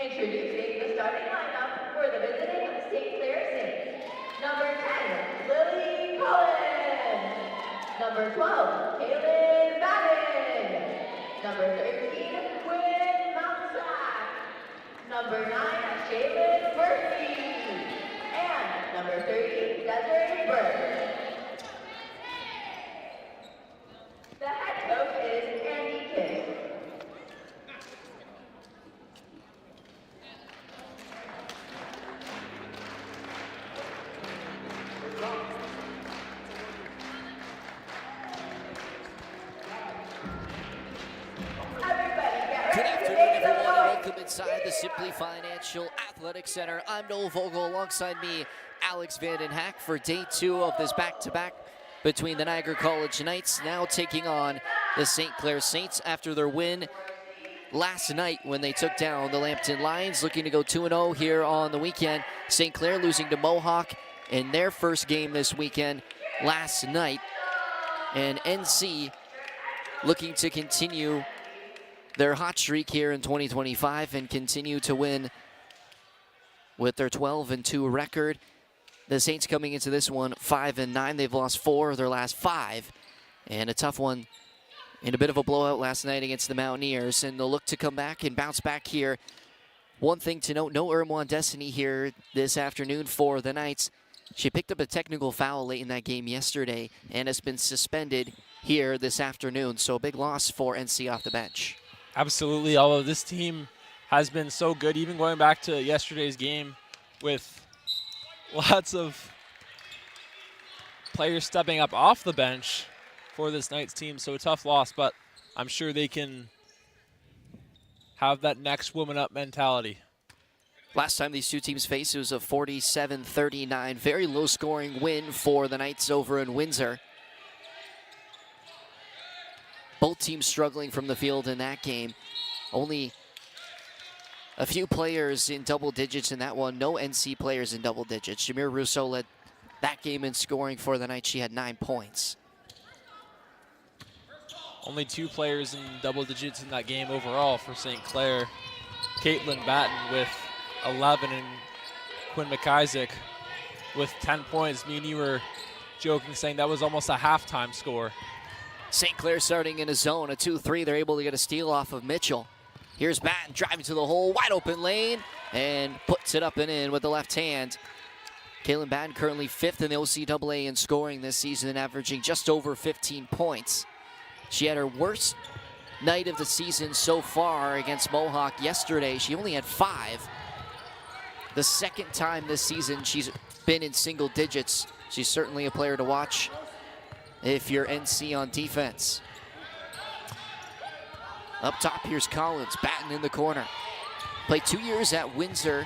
Introducing the starting lineup for the visiting St. Clair Saints. Number 10, Lily Collins. Number 12, Kaylin Madden. Number 13, Quinn Mounsack. Number 9, Shaylin Murphy. And number 30, Desiree Burke. The head coach is Andy Kidd. Good afternoon, everyone, and welcome inside the Simply Financial Athletic Center. I'm Noel Vogel, alongside me, Alex Vanden Hack, for day 2 of this back-to-back between the Niagara College Knights, now taking on the St. Clair Saints after their win last night when they took down the Lambton Lions, looking to go 2-0 here on the weekend. St. Clair losing to Mohawk in their first game this weekend last night, and NC looking to continue their hot streak here in 2025 and continue to win with their 12-2 record. The Saints coming into this one 5-9. They've lost 4 of their last 5, and a tough one in a bit of a blowout last night against the Mountaineers, and they'll look to come back and bounce back here. One thing to note, no Irma Destiny here this afternoon for the Knights. She picked up a technical foul late in that game yesterday and has been suspended here this afternoon, so a big loss for NC off the bench. Absolutely, although this team has been so good, even going back to yesterday's game with lots of players stepping up off the bench for this Knights team. So a tough loss, but I'm sure they can have that next woman up mentality. Last time these two teams faced, it was a 47-39, very low-scoring win for the Knights over in Windsor. Both teams struggling from the field in that game. Only a few players in double digits in that one. No NC players in double digits. Jameer Rousseau led that game in scoring for the Knights. She had 9 points. Only 2 players in double digits in that game overall for St. Clair. Caitlin Batten with 11 and Quinn McIsaac with 10 points. Me and you were joking, saying that was almost a halftime score. St. Clair starting in a zone, a 2-3. They're able to get a steal off of Mitchell. Here's Batten driving to the hole, wide open lane, and puts it up and in with the left hand. Kaylin Batten currently 5th in the OCAA in scoring this season, averaging just over 15 points. She had her worst night of the season so far against Mohawk yesterday. She only had 5. The second time this season she's been in single digits. She's certainly a player to watch if you're NC on defense. Up top, here's Collins, Batten in the corner. Played 2 years at Windsor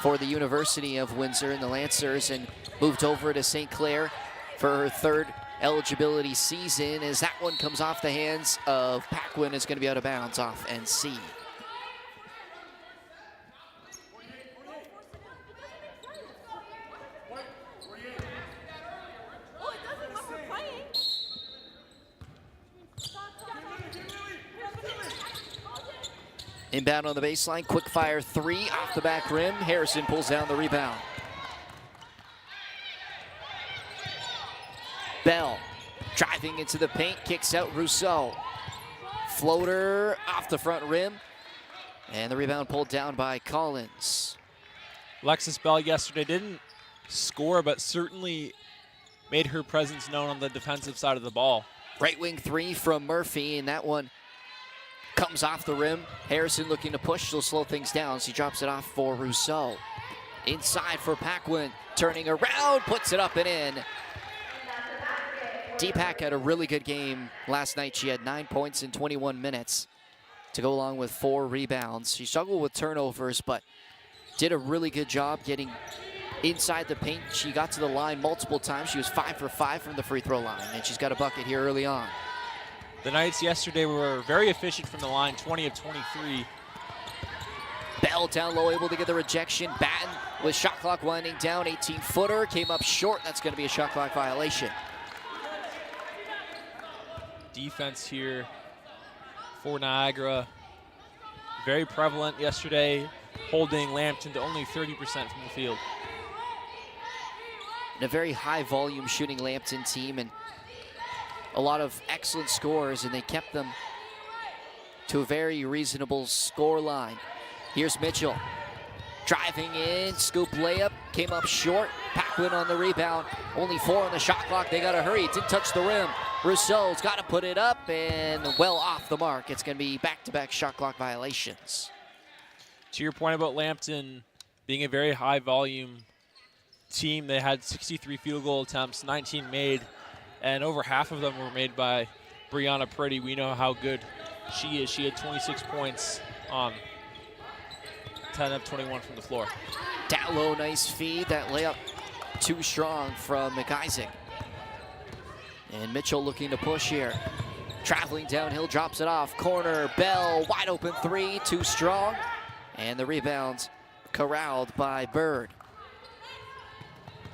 for the University of Windsor in the Lancers and moved over to St. Clair for her 3rd eligibility season, as that one comes off the hands of Paquin. Is going to be out of bounds off NC. Inbound on the baseline, quick fire 3 off the back rim. Harrison pulls down the rebound. Bell driving into the paint, kicks out Rousseau. Floater off the front rim, and the rebound pulled down by Collins. Alexis Bell yesterday didn't score, but certainly made her presence known on the defensive side of the ball. Right wing 3 from Murphy, and that one comes off the rim. Harrison looking to push, she'll slow things down. She drops it off for Rousseau. Inside for Paquin, turning around, puts it up and in. Deepak had a really good game last night. She had 9 points in 21 minutes to go along with 4 rebounds. She struggled with turnovers, but did a really good job getting inside the paint. She got to the line multiple times. She was 5 for 5 from the free throw line, and she's got a bucket here early on. The Knights yesterday were very efficient from the line, 20 of 23. Bell down low, able to get the rejection. Batten with shot clock winding down, 18-footer, came up short. That's going to be a shot clock violation. Defense here for Niagara. Very prevalent yesterday. holding Lambton to only 30% from the field. And a very high volume shooting Lambton team, and a lot of excellent scores, and they kept them to a very reasonable score line. Here's Mitchell. Driving in, scoop layup, came up short. Paquin on the rebound. Only 4 on the shot clock. They got to hurry. It didn't touch the rim. Rousseau's got to put it up, and well off the mark. It's going to be back-to-back shot clock violations. To your point about Lambton being a very high volume team, they had 63 field goal attempts, 19 made, and over half of them were made by Brianna Pretty. We know how good she is. She had 26 points on 10 of 21 from the floor. Down low, nice feed. That layup too strong from McIsaac. And Mitchell looking to push here. Traveling downhill, drops it off. Corner, Bell, wide open 3, too strong. And the rebounds corralled by Bird.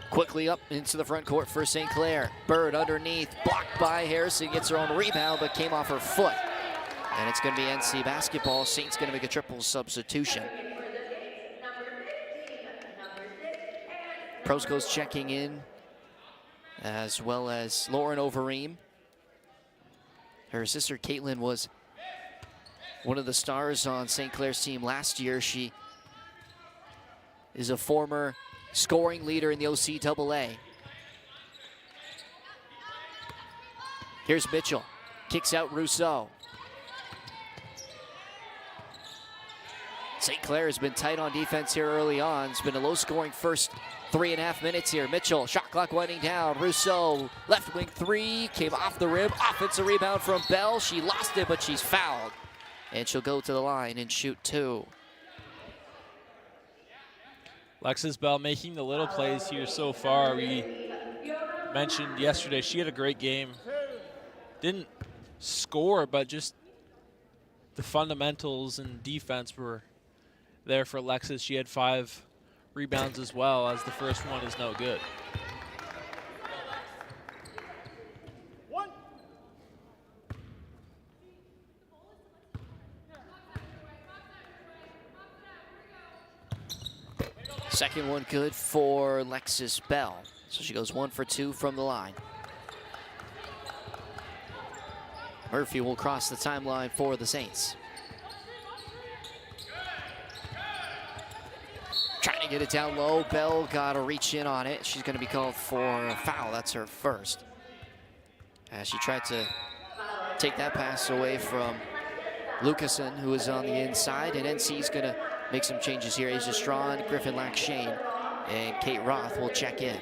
Quickly up into the front court for St. Clair. Bird underneath, blocked by Harrison, gets her own rebound, but came off her foot. And it's going to be NC basketball. Saints going to make a triple substitution. Prosko's checking in, as well as Lauren Overeem. Her sister Caitlin was one of the stars on St. Clair's team last year. She is a former scoring leader in the OCAA. Here's Mitchell, kicks out Rousseau. St. Clair has been tight on defense here early on. It's been a low-scoring first 3.5 minutes here. Mitchell, shot clock winding down. Rousseau, left wing 3, came off the rim. Offensive rebound from Bell. She lost it, but she's fouled. And she'll go to the line and shoot 2. Alexis Bell making the little plays here so far. We mentioned yesterday she had a great game. Didn't score, but just the fundamentals and defense were there for Alexis. She had 5 rebounds as well, as the first one is no good. Second one good for Alexis Bell. So she goes 1 for 2 from the line. Murphy will cross the timeline for the Saints. Trying to get it down low. Bell got to reach in on it. She's going to be called for a foul. That's her first. As she tried to take that pass away from Lucasen, who is on the inside. And NC's going to make some changes here. Asia Strawn, Griffin Lackshane, and Kate Roth will check in.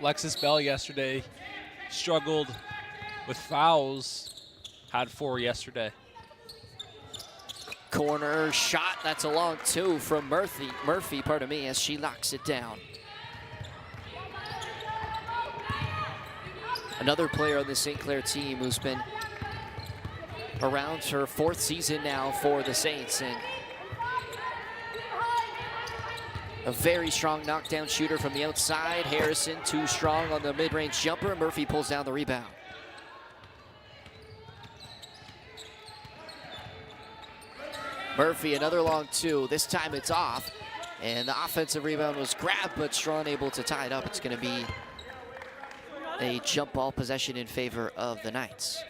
Alexis Bell yesterday struggled with fouls, had 4 yesterday. Corner shot, that's a long 2 from Murphy, pardon me, as she knocks it down. Another player on the St. Clair team who's been around her 4th season now for the Saints, and a very strong knockdown shooter from the outside. Harrison too strong on the mid-range jumper. Murphy pulls down the rebound. Murphy, another long 2. This time it's off. And the offensive rebound was grabbed, but Strawn able to tie it up. It's going to be a jump ball possession in favor of the Knights.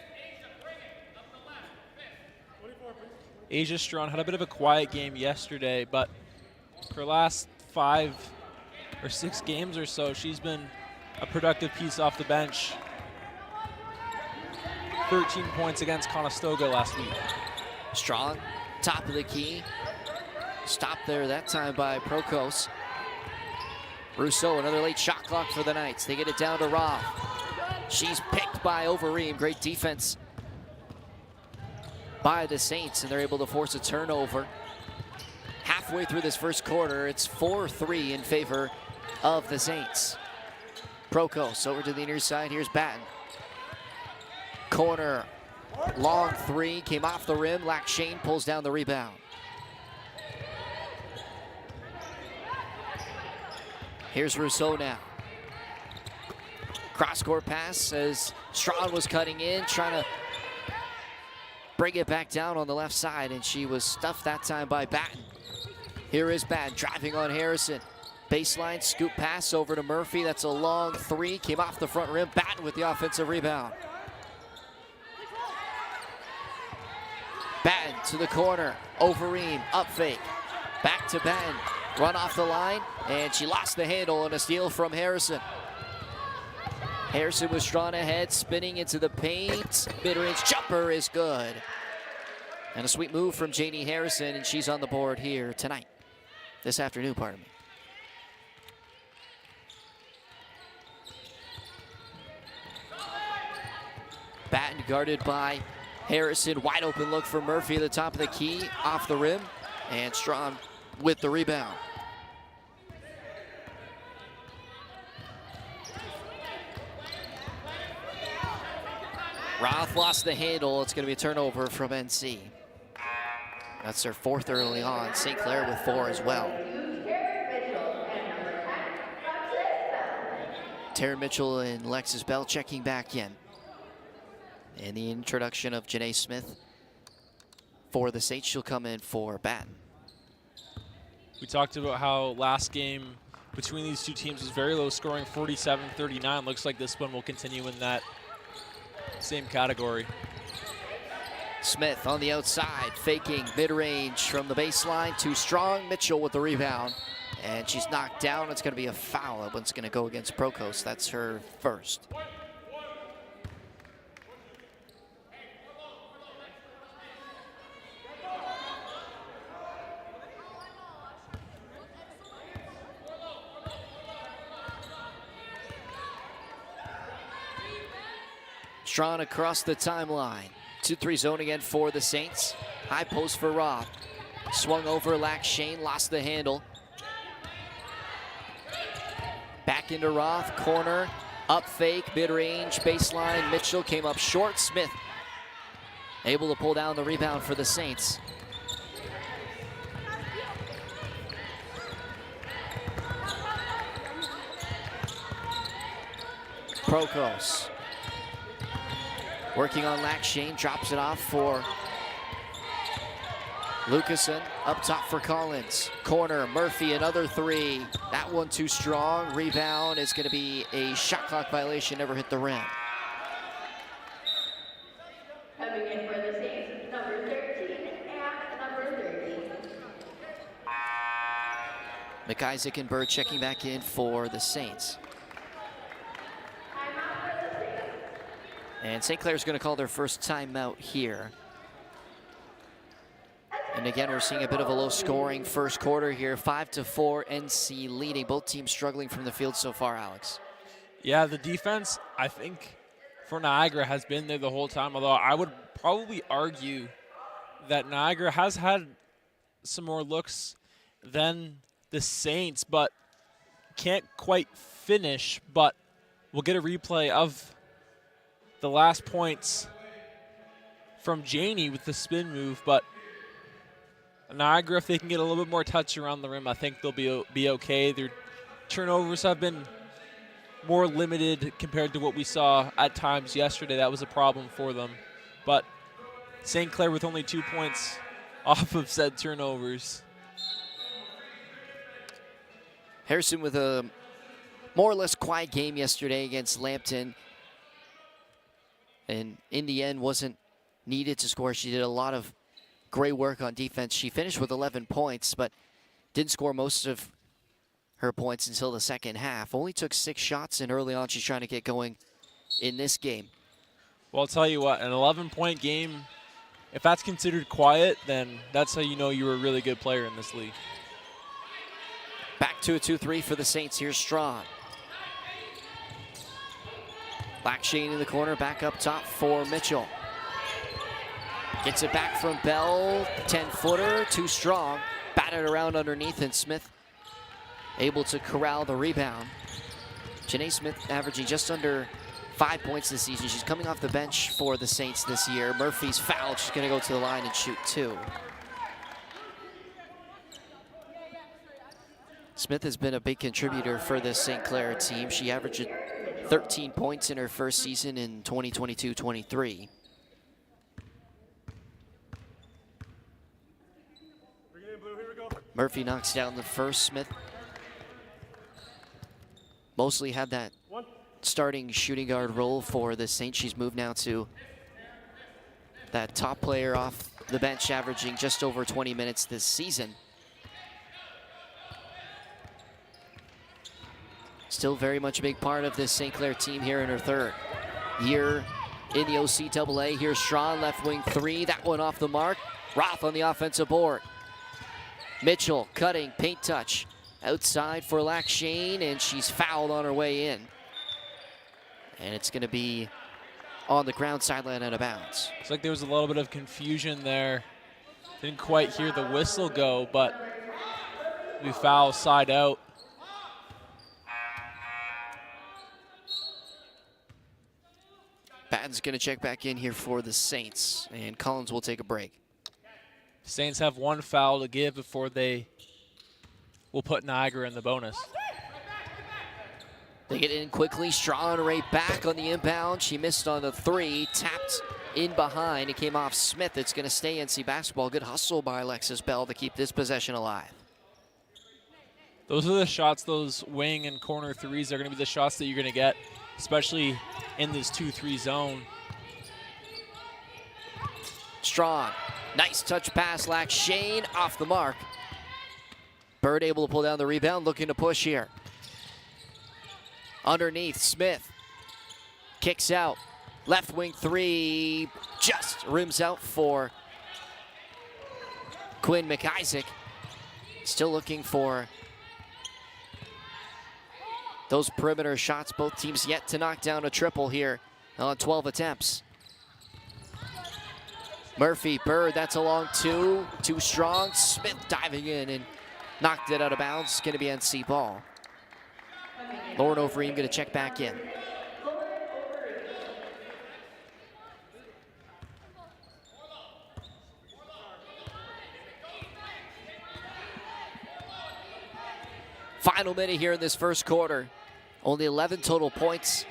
Asia Strawn had a bit of a quiet game yesterday, but her last 5 or 6 games or so, she's been a productive piece off the bench. 13 points against Conestoga last week. Strong, top of the key. Stopped there that time by Prokos. Rousseau, another late shot clock for the Knights. They get it down to Roth. She's picked by Overeem. Great defense by the Saints, and they're able to force a turnover. Halfway through this first quarter, it's 4-3 in favor of the Saints. Prokos over to the near side. Here's Batten. Corner, long 3, came off the rim. Lackshane pulls down the rebound. Here's Rousseau now. Cross-court pass as Strawn was cutting in, trying to bring it back down on the left side, and she was stuffed that time by Batten. Here is Batten driving on Harrison. Baseline scoop pass over to Murphy. That's a long three. Came off the front rim. Batten with the offensive rebound. Batten to the corner. Overeem, up fake. Back to Batten. Run off the line, and she lost the handle on a steal from Harrison. Harrison was drawn ahead, spinning into the paint. Mid-range jumper is good. And a sweet move from Janie Harrison, and she's on the board here tonight. This afternoon, pardon me. Batten guarded by Harrison. Wide open look for Murphy at the top of the key, off the rim, and Strawn with the rebound. Roth lost the handle. It's going to be a turnover from NC. That's their fourth early on. St. Clair with 4 as well. Taryn Mitchell and Lexus Bell checking back in. And the introduction of Janae Smith for the Saints. She'll come in for Batten. We talked about how last game between these two teams was very low scoring, 47-39. Looks like this one will continue in that same category. Smith on the outside, faking mid-range from the baseline. Too strong. Mitchell with the rebound. And she's knocked down. It's going to be a foul. That one's going to go against Prokos. That's her first. Strawn across the timeline. 2-3 zone again for the Saints. High post for Roth. Swung over, Lack Shane, lost the handle. Back into Roth, corner, up fake, mid-range, baseline. Mitchell came up short. Smith able to pull down the rebound for the Saints. Prokos. Working on Lack Shane, drops it off for Lucasen. Up top for Collins. Corner, Murphy, another three. That one too strong. Rebound is going to be a shot clock violation, never hit the rim. Coming in for the Saints, number 13 and number 30. McIsaac and Bird checking back in for the Saints. And St. Clair's going to call their first timeout here. And again, we're seeing a bit of a low-scoring first quarter here. 5-4, NC leading. Both teams struggling from the field so far, Alex. Yeah, the defense, I think, for Niagara has been there the whole time, although I would probably argue that Niagara has had some more looks than the Saints, but can't quite finish. But we'll get a replay of the last points from Janie with the spin move, but Niagara, if they can get a little bit more touch around the rim, I think they'll be okay. Their turnovers have been more limited compared to what we saw at times yesterday. That was a problem for them. But St. Clair with only 2 points off of said turnovers. Harrison with a more or less quiet game yesterday against Lambton. And in the end, wasn't needed to score. She did a lot of great work on defense. She finished with 11 points, but didn't score most of her points until the second half. Only took 6 shots, and early on she's trying to get going in this game. Well, I'll tell you what, an 11-point game, if that's considered quiet, then that's how you know you're a really good player in this league. Back to a 2-3 for the Saints. Here's Strawn. Lack Shane in the corner, back up top for Mitchell. Gets it back from Bell, 10-footer, too strong. Batted around underneath, and Smith able to corral the rebound. Janae Smith averaging just under 5 points this season. She's coming off the bench for the Saints this year. Murphy's fouled. She's going to go to the line and shoot 2. Smith has been a big contributor for this St. Clair team. She averaged 13 points in her first season in 2022-23. Bring it in, Blue. Here we go. Murphy knocks down the first. Smith mostly had that starting shooting guard role for the Saints. She's moved now to that top player off the bench, averaging just over 20 minutes this season. Still very much a big part of this St. Clair team here in her third year in the OCAA. Here's Strawn, left wing three. That one off the mark. Roth on the offensive board. Mitchell cutting, paint touch. Outside for Lac-Shane, and she's fouled on her way in. And it's going to be on the ground, sideline out of bounds. It's like there was a little bit of confusion there. Didn't quite hear the whistle go, but we foul side out. Batten's going to check back in here for the Saints, and Collins will take a break. Saints have one foul to give before they will put Niagara in the bonus. They get in quickly. Strawn right back on the inbound. She missed on the three, tapped in behind. It came off Smith. It's going to stay NC basketball. Good hustle by Alexis Bell to keep this possession alive. Those are the shots, those wing and corner threes are going to be the shots that you're going to get, especially in this 2-3 zone. Strawn, nice touch pass. Lac-Shane off the mark. Bird able to pull down the rebound, looking to push here. Underneath, Smith kicks out. Left wing three, just rims out for Quinn McIsaac. Still looking for those perimeter shots. Both teams yet to knock down a triple here on 12 attempts. Murphy, Bird, that's a long two. Too strong. Smith diving in and knocked it out of bounds. It's going to be NC ball. Lauren Overeem going to check back in. Final minute here in this first quarter. Only 11 total points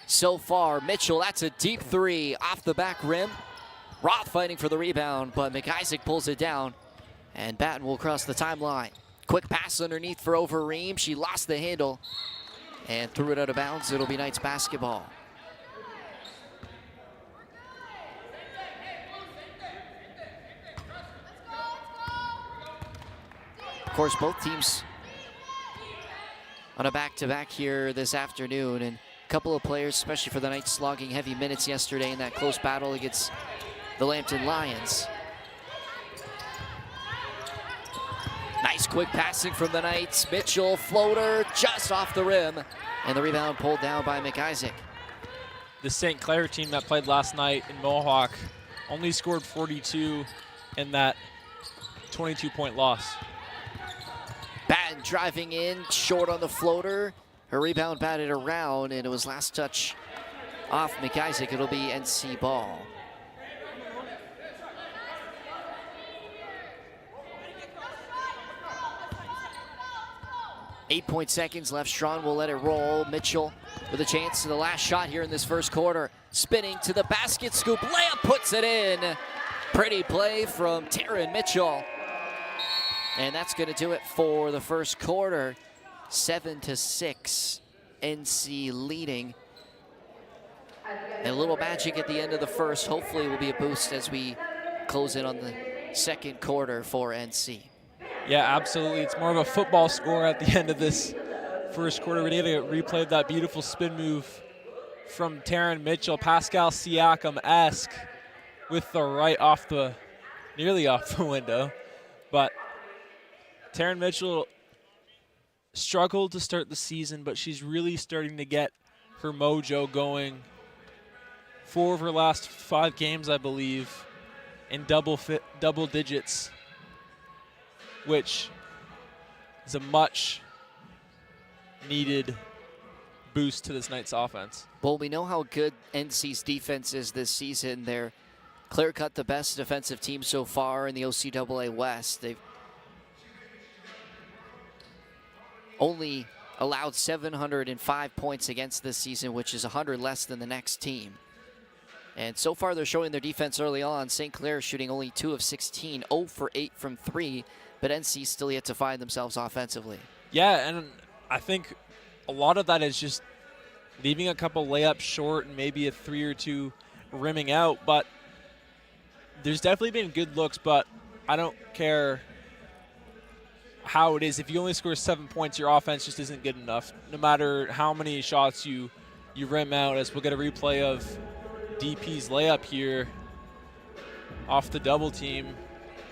so far. Mitchell, that's a deep three off the back rim. Roth fighting for the rebound, but McIsaac pulls it down, and Batten will cross the timeline. Quick pass underneath for Overeem. She lost the handle and threw it out of bounds. It'll be Knights basketball. Of course, both teams on a back-to-back here this afternoon, and a couple of players, especially for the Knights, slogging heavy minutes yesterday in that close battle against the Lambton Lions. Nice quick passing from the Knights. Mitchell, floater, just off the rim, and the rebound pulled down by McIsaac. The St. Clair team that played last night in Mohawk only scored 42 in that 22-point loss. Batten driving in, short on the floater. Her rebound batted around, and it was last touch off McIsaac. It'll be NC ball. .8 left. Strawn will let it roll. Mitchell with a chance to the last shot here in this first quarter. Spinning to the basket, scoop layup, puts it in. Pretty play from Taryn Mitchell. And that's going to do it for the first quarter. 7-6, NC leading. And a little magic at the end of the first hopefully will be a boost as we close in on the second quarter for NC. Yeah, absolutely. It's more of a football score at the end of this first quarter. We need to replay that beautiful spin move from Taryn Mitchell, Pascal Siakam-esque, with the right off the, nearly off the window. But Taryn Mitchell struggled to start the season, but she's really starting to get her mojo going. 4 of her last 5 games, I believe, in double digits, which is a much needed boost to this Knights offense. Well, we know how good NC's defense is this season. They're clear-cut the best defensive team so far in the OCAA West. They've only allowed 705 points against this season, which is 100 less than the next team. And so far, they're showing their defense early on. St. Clair shooting only 2 of 16, 0 for 8 from 3. but NC still yet to find themselves offensively. Yeah, and I think a lot of that is just leaving a couple layups short and maybe a 3 or 2 rimming out. But there's definitely been good looks, but I don't care how it is. If you only score 7 points, your offense just isn't good enough. No matter how many shots you rim out, as we'll get a replay of DP's layup here off the double team,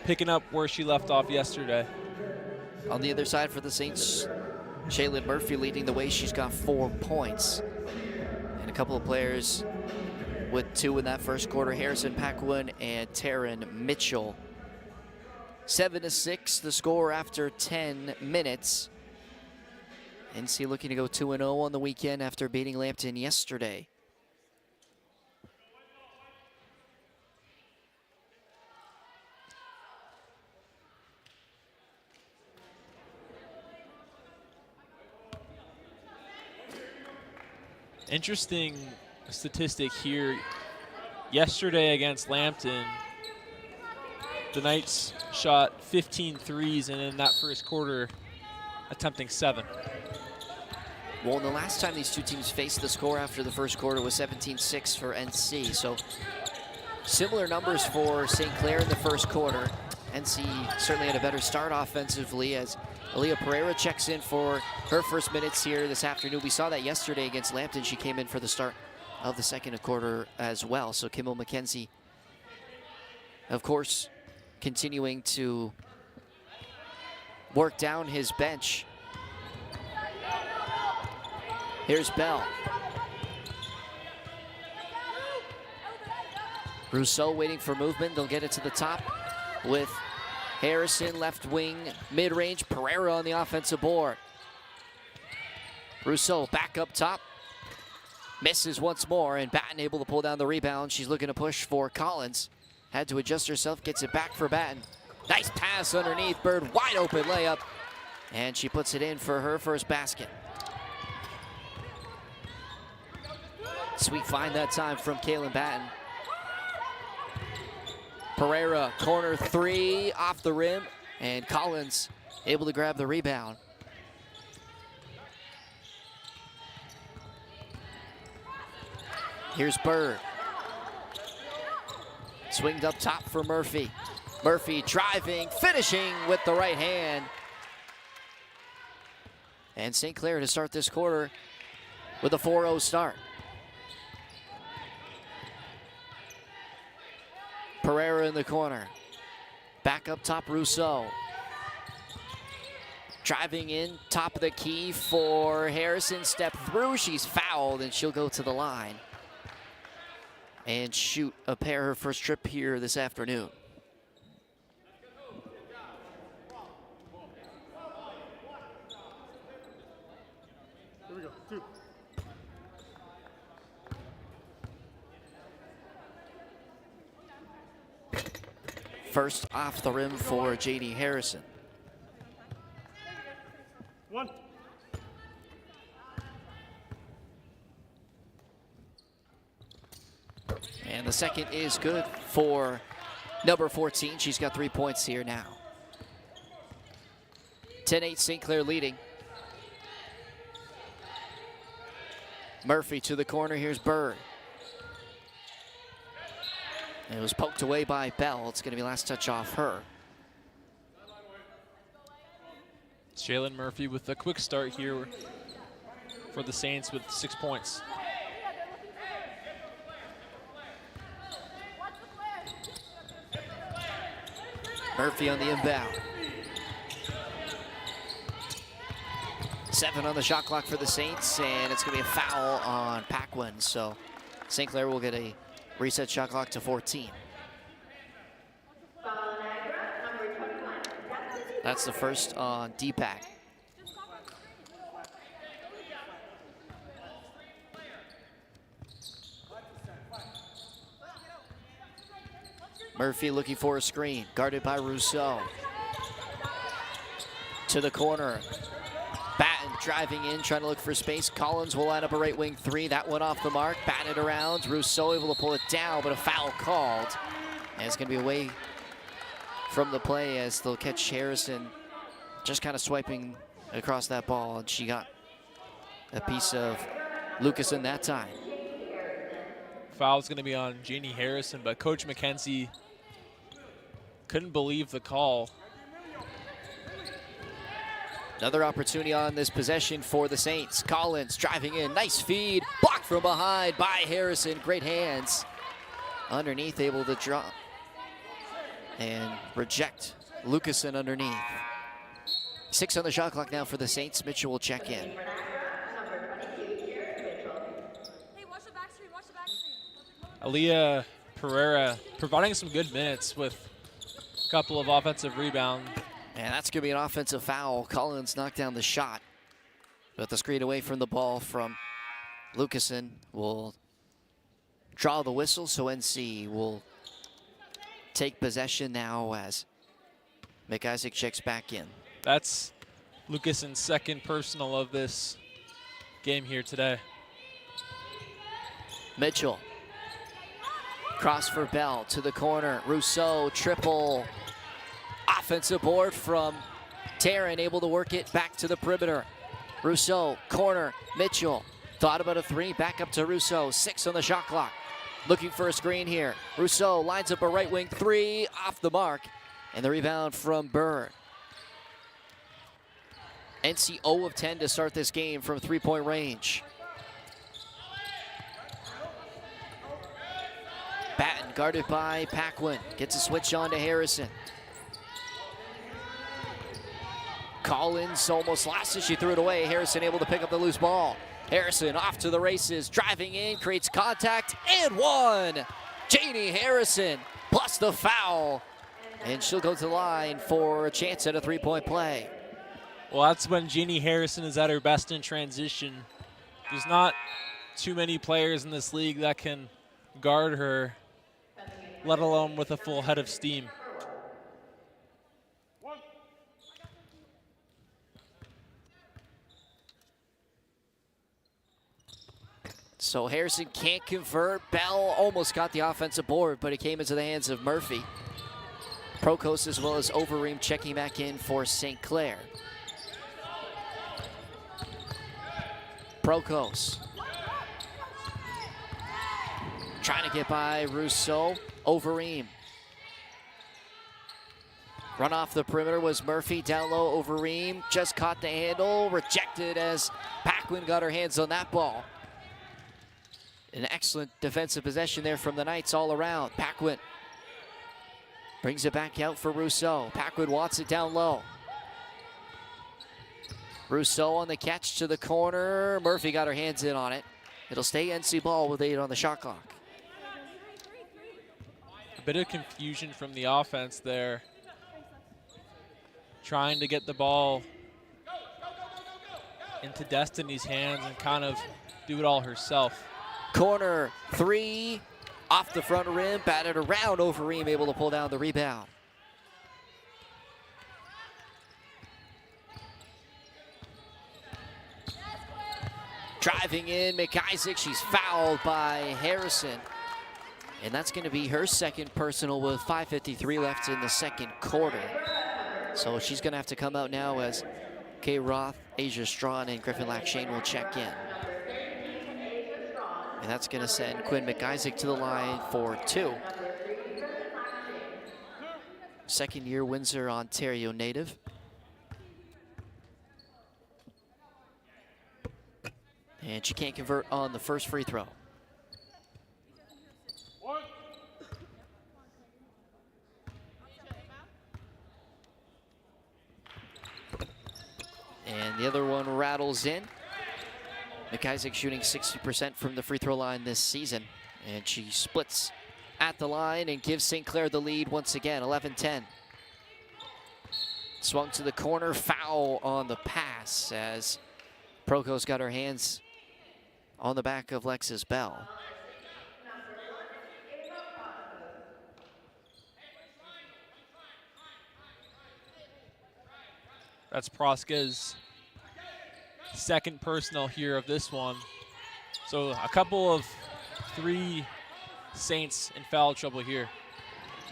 picking up where she left off yesterday. On the other side for the Saints, Shaylin Murphy leading the way. She's got 4 points. And a couple of players with 2 in that first quarter, Harrison Paquin and Taryn Mitchell. 7-6 the score after 10 minutes. NC looking to go 2-0 on the weekend after beating Lambton yesterday. Interesting statistic here. Yesterday against Lambton, the Knights shot 15 threes, and in that first quarter, attempting 7. Well, the last time these two teams faced, the score after the first quarter was 17-6 for NC. So similar numbers for St. Clair in the first quarter. NC certainly had a better start offensively as Aaliyah Pereira checks in for her first minutes here this afternoon. We saw that yesterday against Lambton. She came in for the start of the second quarter as well. So Kimmel McKenzie, of course, continuing to work down his bench. Here's Bell. Rousseau waiting for movement. They'll get it to the top with Harrison, left wing, mid-range. Pereira on the offensive board. Rousseau back up top. Misses once more, and Batten able to pull down the rebound. She's looking to push for Collins. Had to adjust herself, gets it back for Batten. Nice pass underneath, Bird, wide open layup. And she puts it in for her first basket. Sweet find that time from Kaylin Batten. Pereira, corner 3, off the rim, and Collins able to grab the rebound. Here's Bird. Swinged up top for Murphy. Murphy driving, finishing with the right hand. And St. Clair to start this quarter with a 4-0 start. Pereira in the corner. Back up top, Rousseau. Driving in, top of the key for Harrison. Step through, she's fouled, and she'll go to the line and shoot a pair her first trip here this afternoon. Here we go, 2. First off the rim for J.D. Harrison. 1. And the second is good for number 14. She's got 3 points here now. 10-8 St. Clair leading. Murphy to the corner. Here's Bird. And it was poked away by Bell. It's going to be last touch off her. Shaylin Murphy with a quick start here for the Saints with 6 points. Murphy on the inbound. 7 on the shot clock for the Saints, and it's going to be a foul on Paquin. So St. Clair will get a reset shot clock to 14. Niagara, number 21. That's the first on Deepak. Murphy looking for a screen, guarded by Rousseau. To the corner. Batten driving in, trying to look for space. Collins will line up a right wing 3. That one off the mark. Batted around. Rousseau able to pull it down, but a foul called. And it's going to be away from the play as they'll catch Harrison just kind of swiping across that ball, and she got a piece of Lucasen that time. Foul's going to be on Jeannie Harrison, but Coach McKenzie couldn't believe the call. Another opportunity on this possession for the Saints. Collins driving in, nice feed, blocked from behind by Harrison, great hands. Underneath, able to drop and reject Lucasen underneath. 6 on the shot clock now for the Saints. Mitchell will check in. Hey, watch the back screen, watch the back screen. Aaliyah Pereira providing some good minutes with a couple of offensive rebounds. And that's going to be an offensive foul. Collins knocked down the shot, but the screen away from the ball from Lucasen will draw the whistle, so NC will take possession now as McIsaac checks back in. That's Lucasen's second personal of this game here today. Mitchell. Cross for Bell to the corner. Rousseau, triple. Offensive board from Taryn, able to work it back to the perimeter. Rousseau, corner, Mitchell. Thought about a 3, back up to Rousseau. 6 on the shot clock. Looking for a screen here. Rousseau lines up a right wing 3, off the mark. And the rebound from Bird. NC 0 of 10 to start this game from 3-point range. Batten guarded by Paquin. Gets a switch on to Harrison. Collins almost lost it. She threw it away. Harrison able to pick up the loose ball. Harrison off to the races. Driving in, creates contact, and one. Janie Harrison plus the foul. And she'll go to the line for a chance at a 3-point play. Well, that's when Jeannie Harrison is at her best in transition. There's not too many players in this league that can guard her, let alone with a full head of steam. So Harrison can't convert. Bell almost got the offensive board, but it came into the hands of Murphy. Prokos as well as Overeem checking back in for St. Clair. Prokos. Trying to get by Rousseau. Overeem. Run off the perimeter was Murphy. Down low, Overeem just caught the handle. Rejected as Paquin got her hands on that ball. An excellent defensive possession there from the Knights all around. Paquin brings it back out for Rousseau. Paquin wants it down low. Rousseau on the catch to the corner. Murphy got her hands in on it. It'll stay NC ball with 8 on the shot clock. A bit of confusion from the offense there. Trying to get the ball into Destiny's hands and kind of do it all herself. Corner 3, off the front rim, batted around. Overeem able to pull down the rebound. Driving in, McIsaac, she's fouled by Harrison. And that's going to be her second personal with 5:53 left in the second quarter. So she's going to have to come out now as Kay Roth, Asia Strawn, and Griffin Lackshane will check in. And that's going to send Quinn McIsaac to the line for 2. Second-year Windsor, Ontario native. And she can't convert on the first free throw. And the other one rattles in. McIsaac shooting 60% from the free throw line this season. And she splits at the line and gives St. Clair the lead once again, 11-10. Swung to the corner, foul on the pass as Prokos got her hands on the back of Lexus Bell. That's Proska's second personal here of this one. So a couple of 3 Saints in foul trouble here.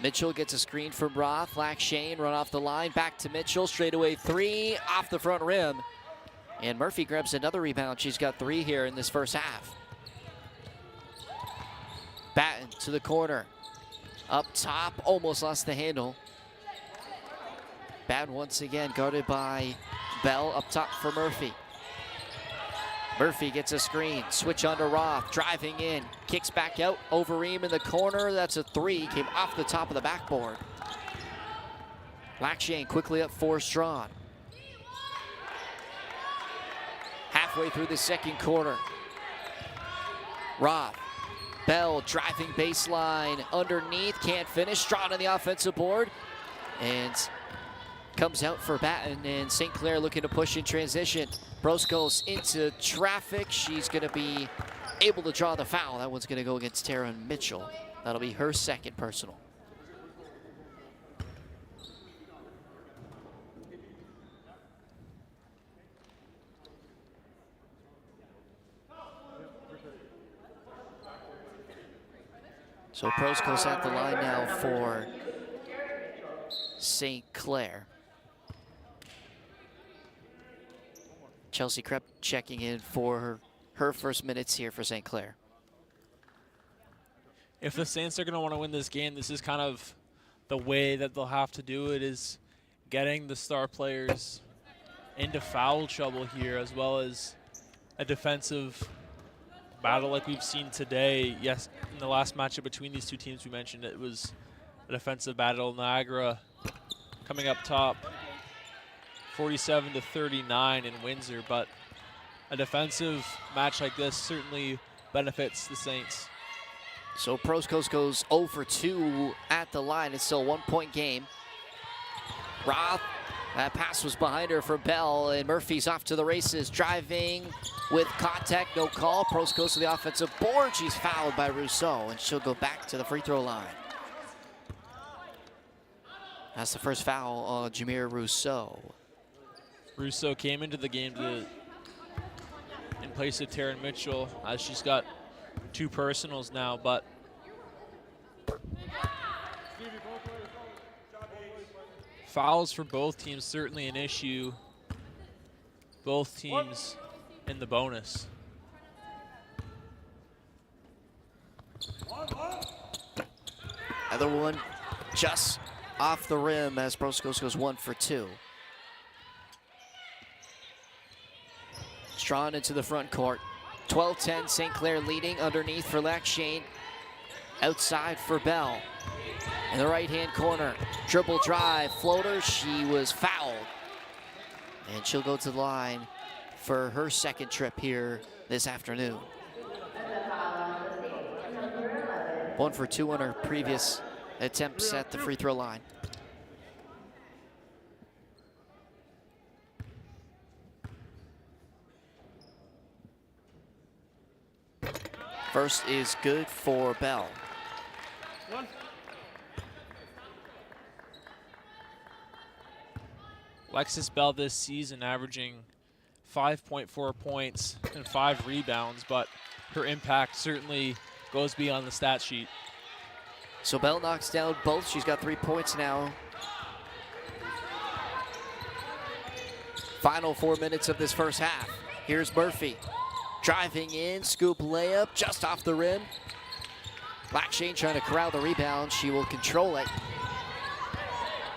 Mitchell gets a screen from Roth. Shane run off the line. Back to Mitchell. Straightaway three off the front rim. And Murphy grabs another rebound. She's got 3 here in this first half. Batten to the corner. Up top, almost lost the handle. Batten once again guarded by Bell. Up top for Murphy. Murphy gets a screen, switch onto Roth, driving in, kicks back out, Overeem in the corner, that's a 3, came off the top of the backboard. Lackshane quickly up for Strawn. Halfway through the second quarter. Roth, Bell driving baseline, underneath, can't finish, Strawn on the offensive board, and comes out for Batten, and St. Clair looking to push in transition. Broskos into traffic. She's going to be able to draw the foul. That one's going to go against Tara Mitchell. That'll be her second personal. So Broskos at the line now for St. Clair. Chelsea Krepp checking in for her first minutes here for St. Clair. If the Saints are going to want to win this game, this is kind of the way that they'll have to do it, is getting the star players into foul trouble here, as well as a defensive battle like we've seen today. Yes, in the last matchup between these two teams we mentioned, it was a defensive battle. Niagara coming up top, 47-39 in Windsor, but a defensive match like this certainly benefits the Saints. So Broskos goes 0 for 2 at the line. It's still a 1-point game. Roth, that pass was behind her for Bell, and Murphy's off to the races, driving with contact, no call. Broskos to the offensive board. She's fouled by Rousseau, and she'll go back to the free throw line. That's the first foul on Jameer Rousseau. Rousseau came into the game in place of Taryn Mitchell, as she's got 2 personals now, but fouls for both teams certainly an issue. Both teams in the bonus. Other one just off the rim as Broskos goes 1 for 2. Strawn into the front court. 12-10, St. Clair leading underneath for Lackshane. Outside for Bell. In the right-hand corner, dribble drive, floater, she was fouled. And she'll go to the line for her second trip here this afternoon. 1 for 2 on her previous attempts at the free throw line. First is good for Bell. Alexis Bell this season averaging 5.4 points and 5 rebounds, but her impact certainly goes beyond the stat sheet. So Bell knocks down both. She's got 3 points now. Final 4 minutes of this first half. Here's Murphy. Driving in, scoop layup, just off the rim. Lackshane trying to corral the rebound. She will control it.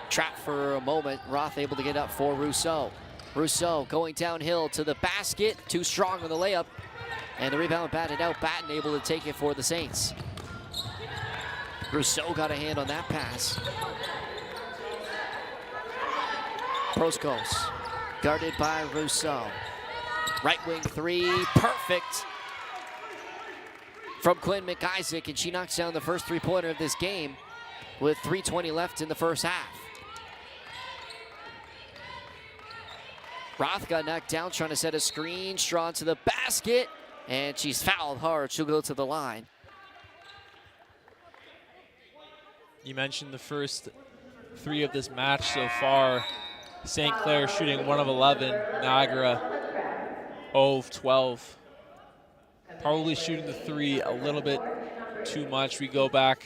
Trapped for a moment. Roth able to get up for Rousseau. Rousseau going downhill to the basket. Too strong on the layup. And the rebound batted out. Batten able to take it for the Saints. Rousseau got a hand on that pass. Broskos guarded by Rousseau. Right wing 3, perfect from Quinn McIsaac, and she knocks down the first 3-pointer of this game with 3:20 left in the first half. Roth got knocked down trying to set a screen. Strawn to the basket, and she's fouled hard. She'll go to the line. You mentioned the first 3 of this match so far. St. Clair shooting 1 of 11, Niagara 0 of 12. Probably shooting the 3 a little bit too much. We go back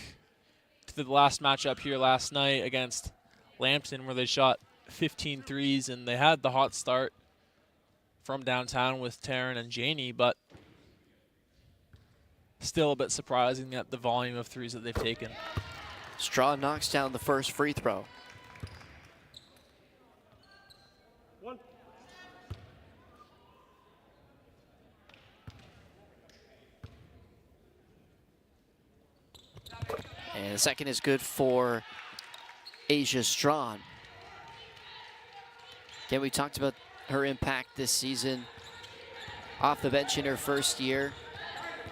to after the last matchup here last night against Lambton, where they shot 15 threes, and they had the hot start from downtown with Taryn and Janie, but still a bit surprising at the volume of threes that they've taken. Strawn knocks down the first free throw. 1. And the second is good for Asia Strawn. Again, we talked about her impact this season off the bench in her first year.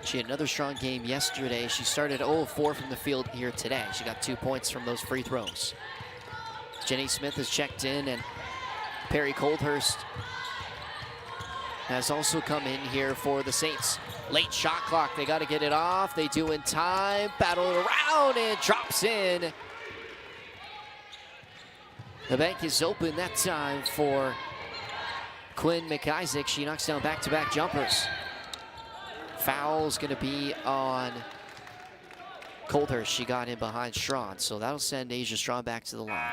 She had another strong game yesterday. She started 0-4 from the field here today. She got 2 points from those free throws. Jenny Smith has checked in, and Perry Coldhurst has also come in here for the Saints. Late shot clock, they got to get it off. They do in time, battle it around, and drops in. The bank is open that time for Quinn McIsaac. She knocks down back-to-back jumpers. Foul's going to be on Coldhurst. She got in behind Strawn, so that'll send Asia Strawn back to the line.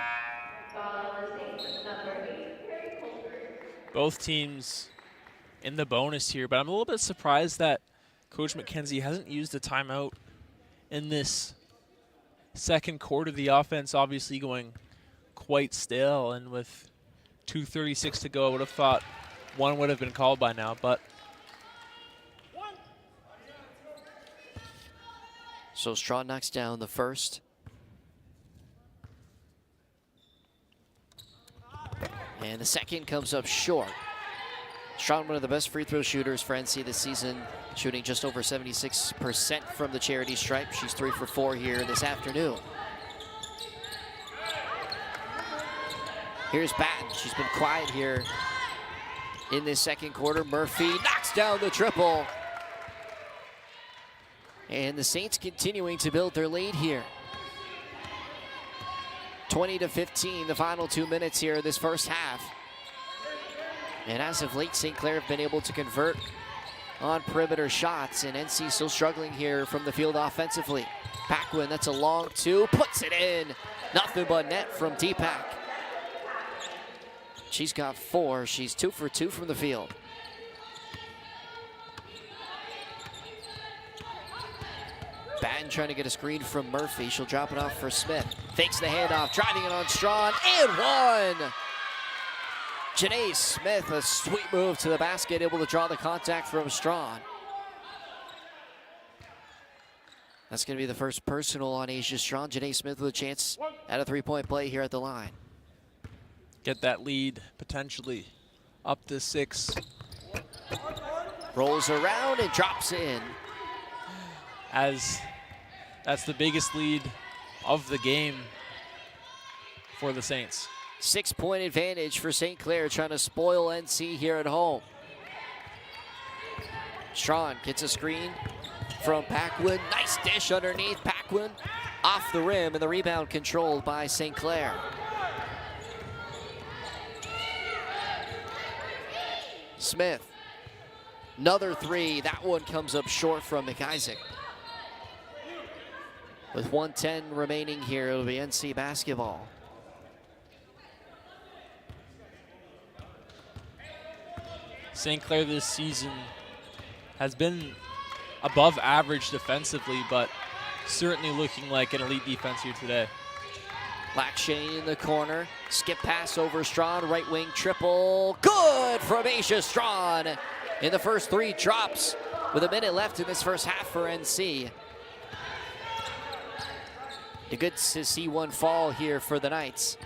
Both teams in the bonus here, but I'm a little bit surprised that Coach McKenzie hasn't used a timeout in this second quarter. The offense obviously going quite stale, and with 2:36 to go, I would have thought one would have been called by now, but so Strawn knocks down the first. And the second comes up short. Strawn, one of the best free throw shooters for NC this season, shooting just over 76% from the charity stripe. She's 3 for 4 here this afternoon. Here's Batten. She's been quiet here in this second quarter. Murphy knocks down the triple. And the Saints continuing to build their lead here. 20-15, the final 2 minutes here this first half. And as of late, St. Clair have been able to convert on perimeter shots, and NC still struggling here from the field offensively. Paquin, that's a long two, puts it in. Nothing but net from Deepak. She's got 4. She's 2 for 2 from the field. Batten trying to get a screen from Murphy. She'll drop it off for Smith. Fakes the handoff, driving it on Strawn, and one! Janae Smith, a sweet move to the basket, able to draw the contact from Strawn. That's going to be the first personal on Asia Strawn. Janae Smith with a chance at a three-point play here at the line. get that lead potentially up to 6. Rolls around and drops in. As that's the biggest lead of the game for the Saints. 6-point advantage for St. Clair, trying to spoil NC here at home. Strawn gets a screen from Paquin. Nice dish underneath. Paquin off the rim, and the rebound controlled by St. Clair. Smith, another three. That one comes up short from McIsaac. With 1:10 remaining here, it'll be NC basketball. St. Clair this season has been above average defensively, but certainly looking like an elite defense here today. Lackshane in the corner. Skip pass over Strawn. Right wing triple. Good from Asia Strawn. In the first three drops with a minute left in this first half for NC. Good to see one fall here for the Knights,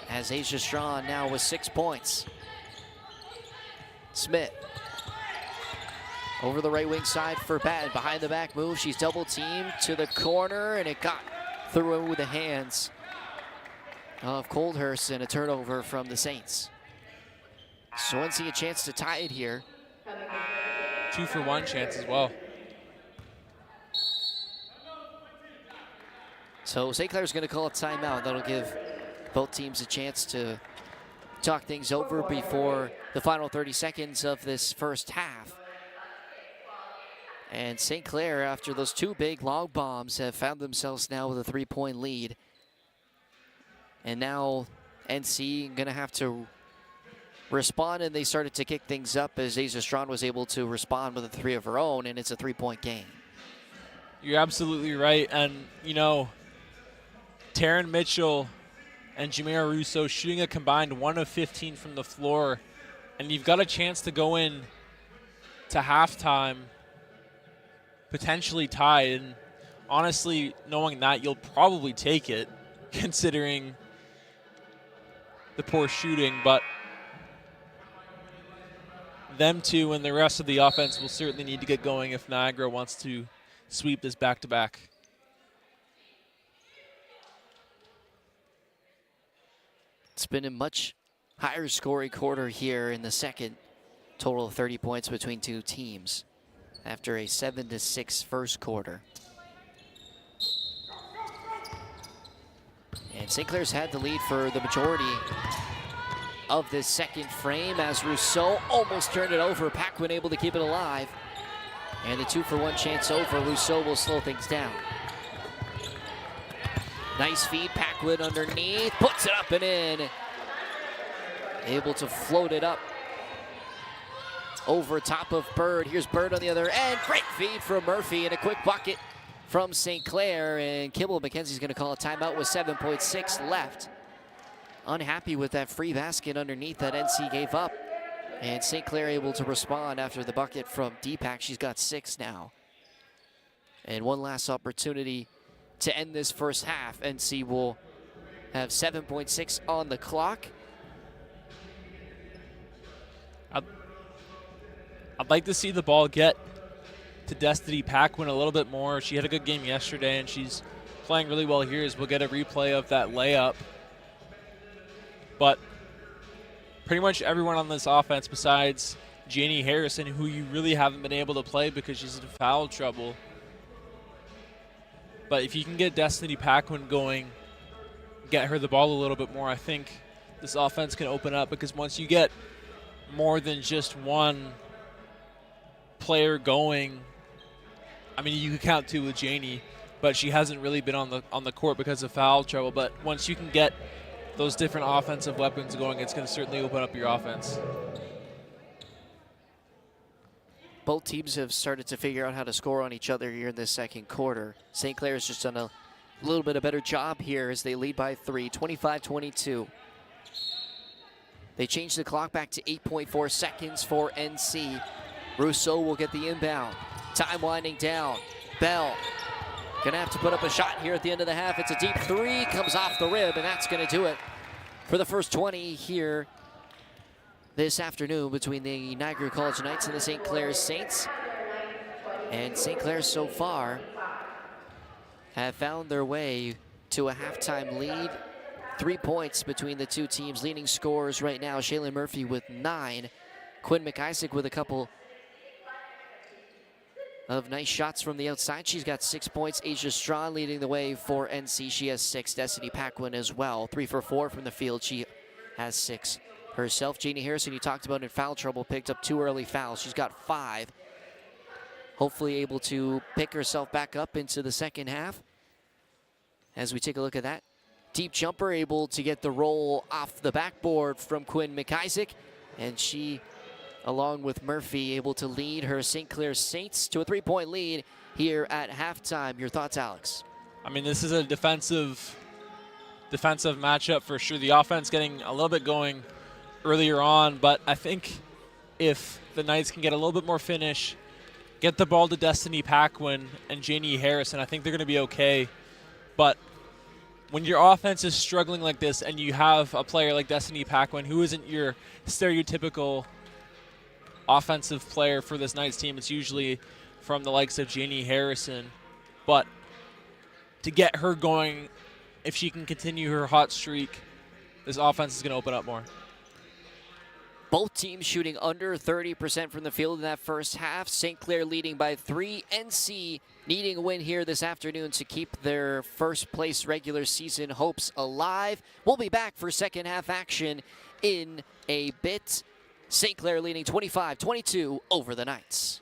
as Asia Strawn now with 6 points. Smith over the right wing side for Batten. Behind the back move. She's double teamed to the corner, and it got through with the hands of Coldhurst, and a turnover from the Saints. So NC a chance to tie it here. 2-for-1 chance as well. So St. Clair's going to call a timeout. That'll give both teams a chance to talk things over before the final 30 seconds of this first half. And St. Clair, after those two big long bombs, have found themselves now with a 3-point lead. And now NC gonna have to respond, and they started to kick things up as Asia Strachan was able to respond with a 3 of her own, and it's a 3-point game. You're absolutely right. And, you know, Taryn Mitchell and Jamira Russo shooting a combined 1 of 15 from the floor. And you've got a chance to go in to halftime potentially tied. And honestly, knowing that, you'll probably take it, considering the poor shooting. But them two and the rest of the offense will certainly need to get going if Niagara wants to sweep this back-to-back. It's been a much higher scoring quarter here in the second. Total of 30 points between two teams after a 7-6 first quarter. And St. Clair's had the lead for the majority of this second frame as Rousseau almost turned it over. Paquin able to keep it alive. And the 2-for-1 chance over. Rousseau will slow things down. Nice feed, Paquin underneath, puts it up and in. Able to float it up over top of Bird. Here's Bird on the other end. Great feed from Murphy and a quick bucket from St. Clair. And Kibble McKenzie's going to call a timeout with 7.6 left. Unhappy with that free basket underneath that NC gave up. And St. Clair able to respond after the bucket from Deepak. She's got 6 now. And one last opportunity to end this first half. NC will have 7.6 on the clock. I'd like to see the ball get to Destiny Paquin a little bit more. She had a good game yesterday, and she's playing really well here as we'll get a replay of that layup. But pretty much everyone on this offense besides Janie Harrison, who you really haven't been able to play because she's in foul trouble. But if you can get Destiny Paquin going, get her the ball a little bit more, I think this offense can open up, because once you get more than just one player going, I mean, you can count 2 with Janie, but she hasn't really been on the court because of foul trouble. But once you can get those different offensive weapons going, it's going to certainly open up your offense. Both teams have started to figure out how to score on each other here in this second quarter. St. Clair's just done a little bit of better job here as they lead by 3, 25-22. They change the clock back to 8.4 seconds for NC. Rousseau will get the inbound. Time winding down. Bell gonna have to put up a shot here at the end of the half. It's a deep 3, comes off the rib, and that's gonna do it for the first 20 here this afternoon between the Niagara College Knights and the St. Clair Saints. And St. Clair so far have found their way to a halftime lead. 3 points between the two teams. Leading scorers right now, Shaylin Murphy with 9. Quinn McIsaac with a couple of nice shots from the outside. She's got 6 points. Asia Strachan leading the way for NC. She has 6. Destiny Paquin as well. 3 for 4 from the field. She has 6 herself. Janie Harrison, you talked about in foul trouble, picked up 2 early fouls. She's got 5. Hopefully able to pick herself back up into the second half. As we take a look at that. Deep jumper, able to get the roll off the backboard from Quinn McIsaac. And she, along with Murphy, able to lead her St. Clair Saints to a 3-point lead here at halftime. Your thoughts, Alex? I mean, this is a defensive matchup for sure. The offense getting a little bit going earlier on, but I think if the Knights can get a little bit more finish, get the ball to Destiny Paquin and Janie Harrison, I think they're going to be okay. But when your offense is struggling like this and you have a player like Destiny Paquin, who isn't your stereotypical offensive player for this Knights team, it's usually from the likes of Janie Harrison. But to get her going, if she can continue her hot streak, this offense is going to open up more. Both teams shooting under 30% from the field in that first half. St. Clair leading by 3. NC needing a win here this afternoon to keep their first place regular season hopes alive. We'll be back for second half action in a bit. St. Clair leading 25-22 over the Knights.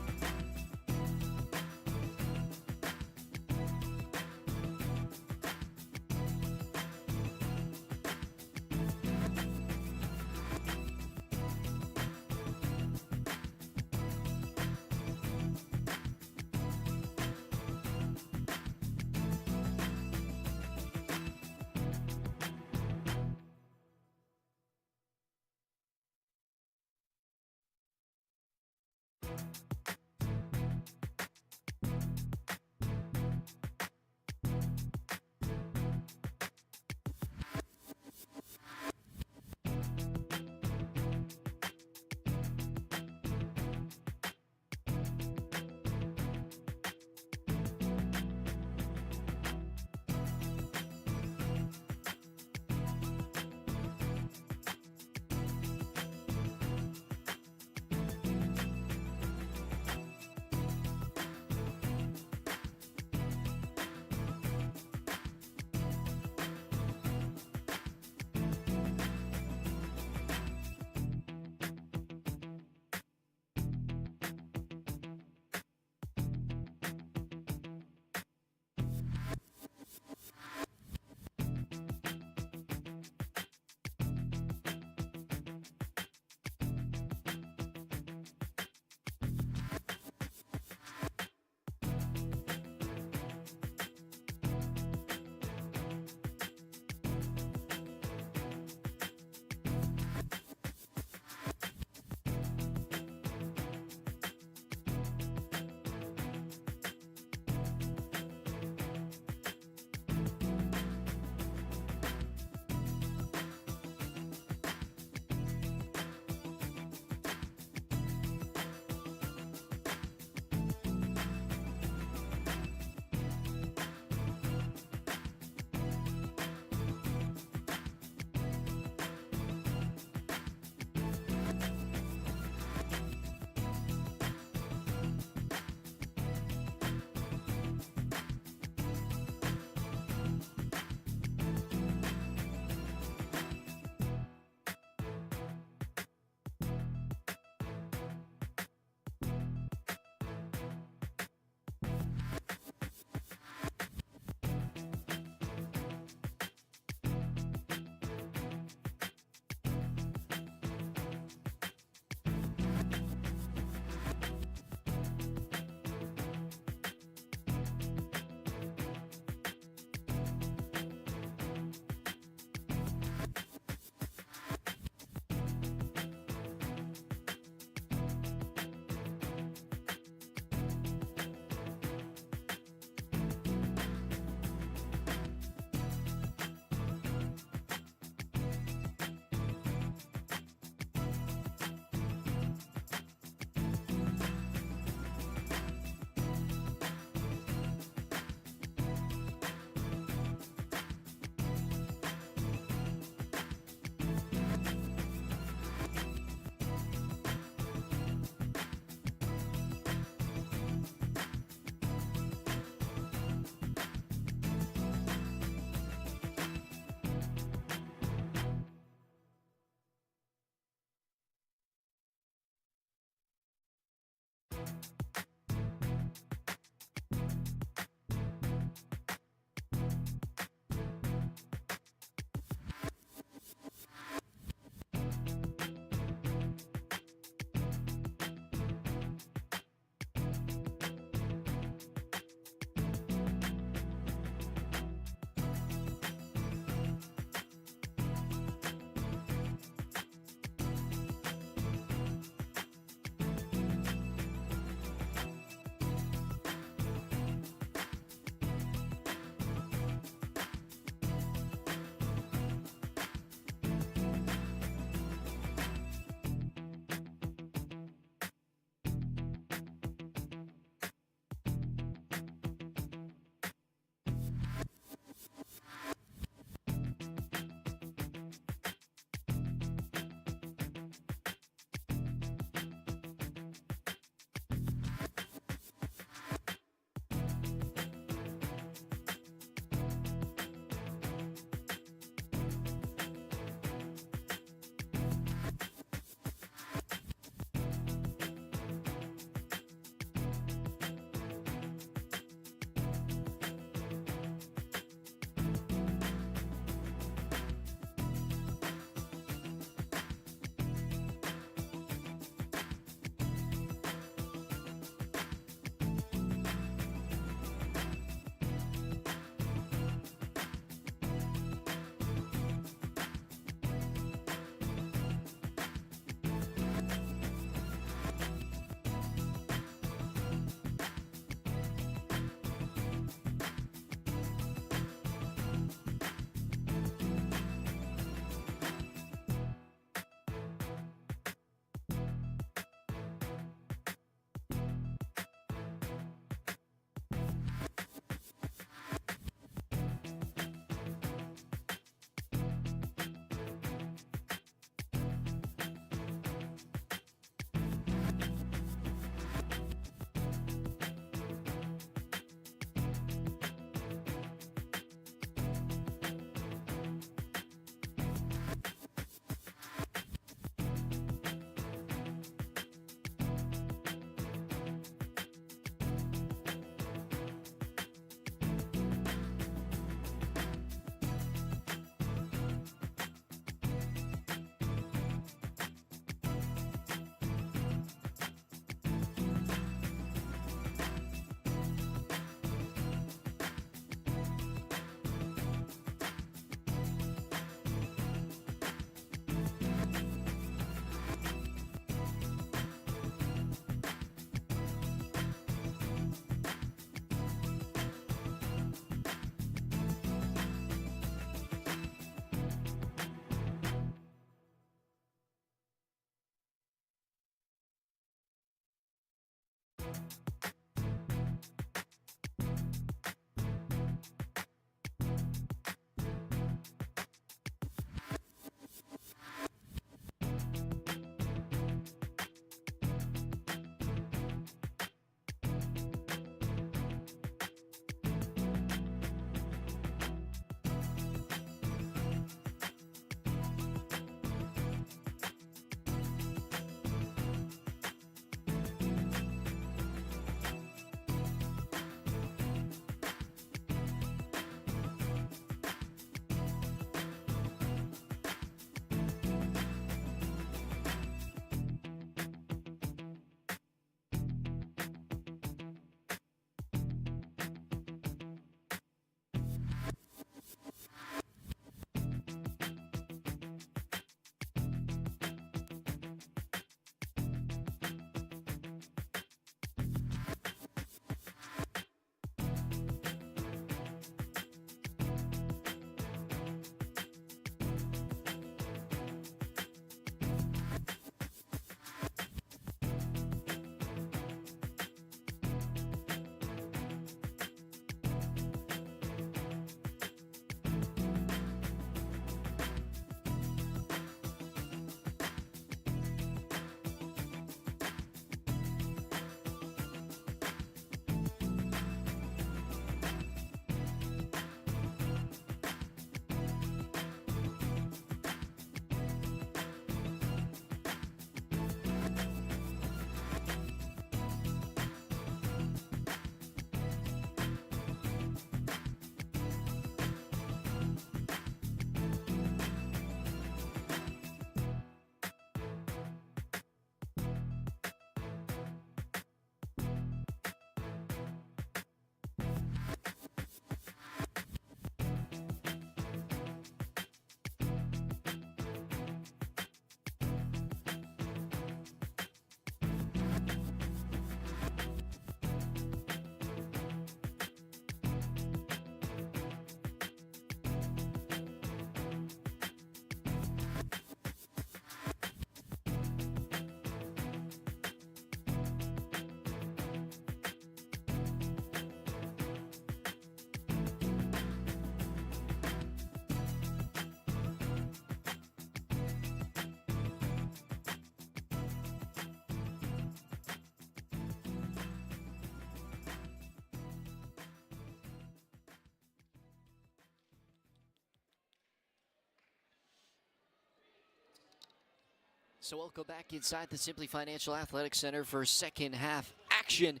So welcome back inside the Simply Financial Athletic Center for second half action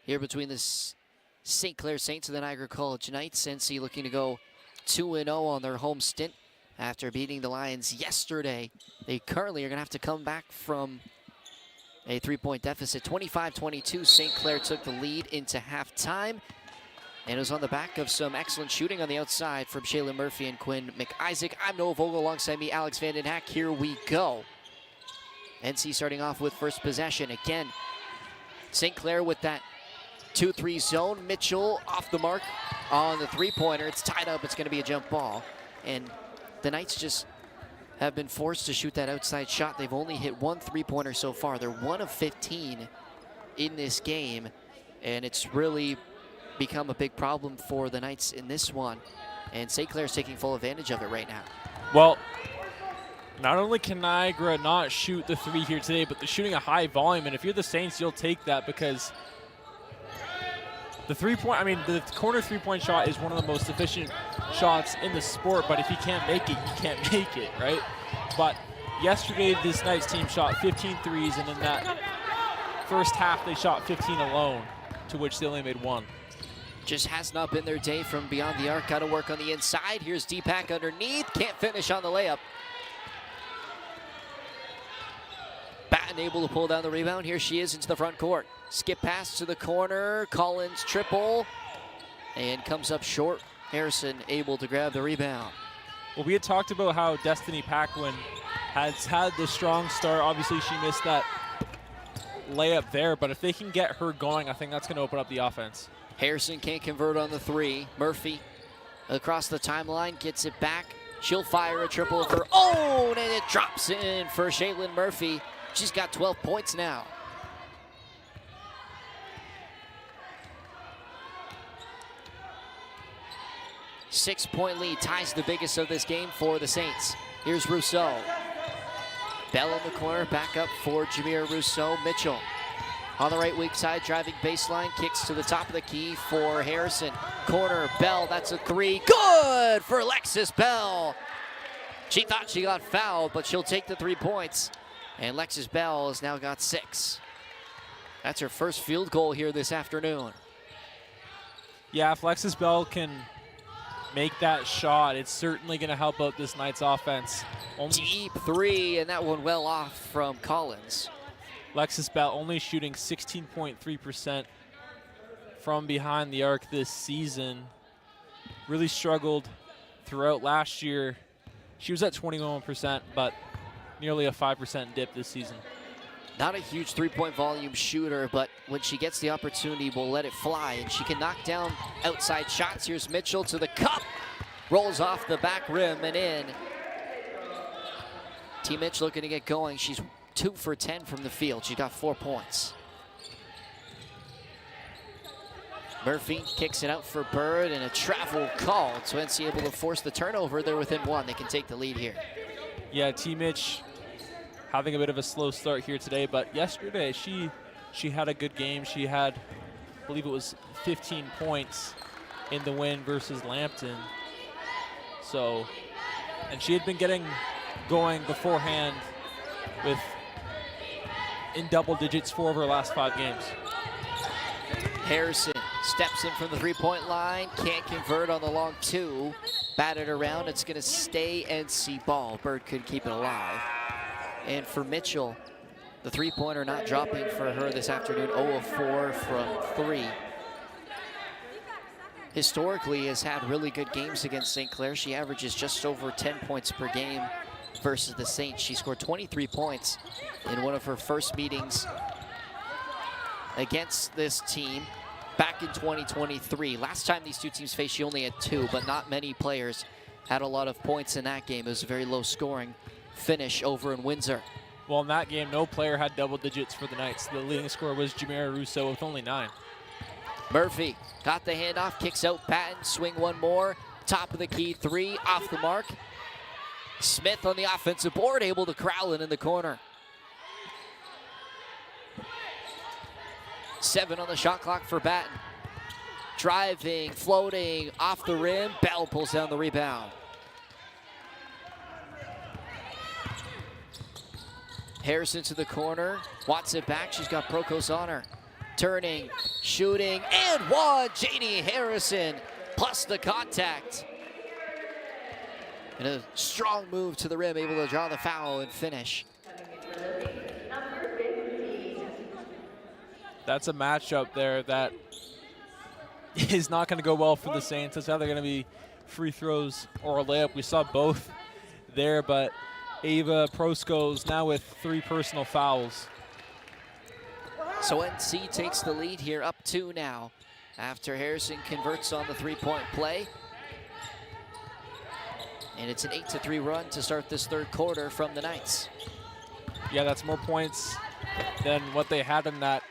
here between the St. Clair Saints and the Niagara College Knights. NC looking to go 2-0 on their home stint after beating the Lions yesterday. They currently are going to have to come back from a 3-point deficit. 25-22, St. Clair took the lead into halftime. And it was on the back of some excellent shooting on the outside from Shaylin Murphy and Quinn McIsaac. I'm Noah Vogel alongside me, Alex Vanden Hack. Here we go. NC starting off with first possession. Again, St. Clair with that 2-3 zone. Mitchell off the mark on the three-pointer. It's tied up. It's going to be a jump ball. And the Knights just have been forced to shoot that outside shot. They've only hit one three-pointer so far. They're 1 of 15 in this game. And it's really become a big problem for the Knights in this one. And St. Clair's taking full advantage of it right now. Well, not only can Niagara not shoot the three here today, but they're shooting a high volume. And if you're the Saints, you'll take that because the corner three-point shot is one of the most efficient shots in the sport. But if you can't make it, you can't make it, right? But yesterday, this Knights team shot 15 threes, and in that first half, they shot 15 alone, to which they only made one. Just has not been their day from beyond the arc. Got to work on the inside. Here's Deepak underneath. Can't finish on the layup. Batten able to pull down the rebound. Here she is into the front court. Skip pass to the corner. Collins triple. And comes up short. Harrison able to grab the rebound. Well, we had talked about how Destiny Paquin has had the strong start. Obviously, she missed that layup there. But if they can get her going, I think that's going to open up the offense. Harrison can't convert on the three. Murphy across the timeline, gets it back. She'll fire a triple of her own, and it drops in for Shaylin Murphy. She's got 12 points now. Six-point lead ties the biggest of this game for the Saints. Here's Rousseau. Bell in the corner, back up for Jameer Rousseau. Mitchell on the right weak side, driving baseline, kicks to the top of the key for Harrison. Corner, Bell, that's a three. Good for Alexis Bell. She thought she got fouled, but she'll take the 3 points. And Alexis Bell has now got 6. That's her first field goal here this afternoon. Yeah, if Alexis Bell can make that shot, it's certainly going to help out this Knights offense. Deep three, and that one well off from Collins. Alexis Bell only shooting 16.3% from behind the arc this season. Really struggled throughout last year. She was at 21%, but nearly a 5% dip this season. Not a huge three-point volume shooter, but when she gets the opportunity, will let it fly, and she can knock down outside shots. Here's Mitchell to the cup, rolls off the back rim and in. T. Mitch looking to get going. She's 2 for 10 from the field. She got 4 points. Murphy kicks it out for Bird, and a travel call. So NC able to force the turnover. They're within 1. They can take the lead here. Yeah, T. Mitch having a bit of a slow start here today, but yesterday she had a good game. She had, I believe it was 15 points in the win versus Lambton. So, and she had been getting going beforehand with in double digits 4 of her last 5 games. Harrison steps in from the three-point line, can't convert on the long 2. Batted around, it's going to stay NC ball. Bird could keep it alive. And for Mitchell, the three-pointer not dropping for her this afternoon, 0 of 4 from 3. Historically has had really good games against St. Clair. She averages just over 10 points per game versus the Saints. She scored 23 points in one of her first meetings against this team back in 2023. Last time these two teams faced, she only had 2, but not many players had a lot of points in that game. It was a very low scoring finish over in Windsor. Well, in that game, no player had double digits for the Knights. The leading scorer was Jameer Rousseau with only 9. Murphy got the handoff, kicks out Patton, swing one more. Top of the key 3, off the mark. Smith on the offensive board, able to corral it in the corner. 7 on the shot clock for Batten. Driving, floating, off the rim. Bell pulls down the rebound. Harrison to the corner, wants it back, she's got Prokos on her. Turning, shooting, and one! JD Harrison, plus the contact. And a strong move to the rim, able to draw the foul and finish. That's a matchup there that is not going to go well for the Saints. It's either going to be free throws or a layup. We saw both there, but Ava Proskos now with 3 personal fouls. So NC takes the lead here, up 2 now, after Harrison converts on the 3-point play. And it's an 8-3 run to start this third quarter from the Knights. Yeah, that's more points than what they had in that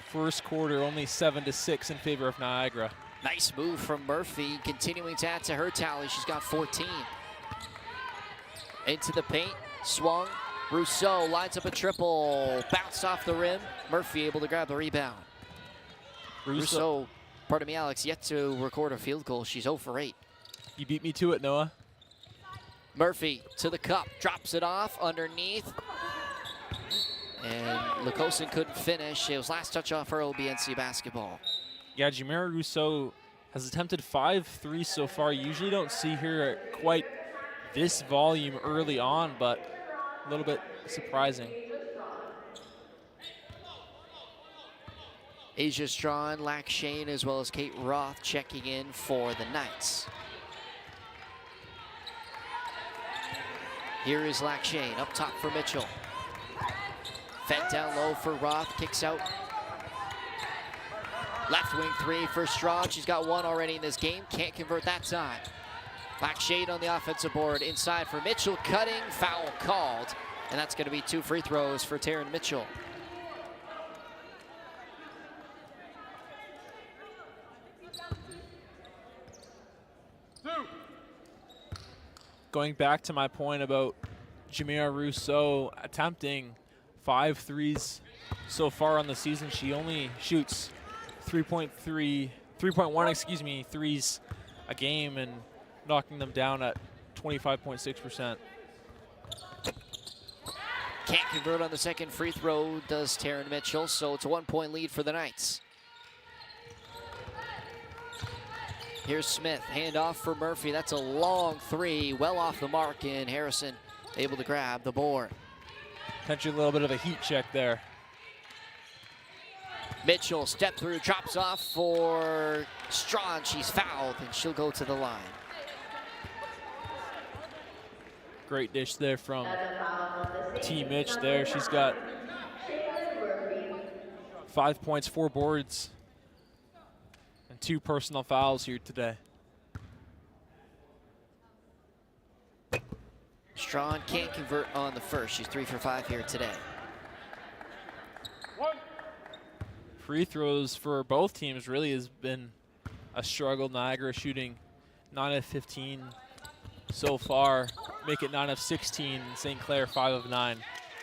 first quarter, only 7-6 in favor of Niagara. Nice move from Murphy, continuing to add to her tally. She's got 14. Into the paint, swung. Rousseau lines up a triple, bounced off the rim. Murphy able to grab the rebound. Rousseau, pardon me, Alex, yet to record a field goal. She's 0 for 8. You beat me to it, Noah. Murphy to the cup, drops it off underneath. And Lukosin couldn't finish. It was last touch off her OBNC basketball. Yeah, Jamira Rousseau has attempted 5 threes so far. You usually don't see her at quite this volume early on, but a little bit surprising. Asia Strawn, Lack Shane, as well as Kate Roth checking in for the Knights. Here is Lack Shane, up top for Mitchell. Fed down low for Roth, kicks out. Left wing 3 for Strawn. She's got 1 already in this game, can't convert that time. Lack Shane on the offensive board, inside for Mitchell, cutting, foul called. And that's gonna be 2 free throws for Taryn Mitchell. Going back to my point about Jamira Rousseau attempting 5 threes so far on the season, she only shoots 3.1 threes a game and knocking them down at 25.6%. Can't convert on the second free throw, does Taryn Mitchell, so it's a 1-point lead for the Knights. Here's Smith, handoff for Murphy. That's a long 3, well off the mark, and Harrison able to grab the board. Potentially a little bit of a heat check there. Mitchell step through, drops off for Strawn. She's fouled, and she'll go to the line. Great dish there from T. Mitch there. She's got 5 points, 4 boards, and 2 personal fouls here today. Strawn can't convert on the first. She's 3 for 5 here today. Free throws for both teams really has been a struggle. Niagara shooting 9 of 15 so far, make it 9 of 16. St. Clair 5 of 9.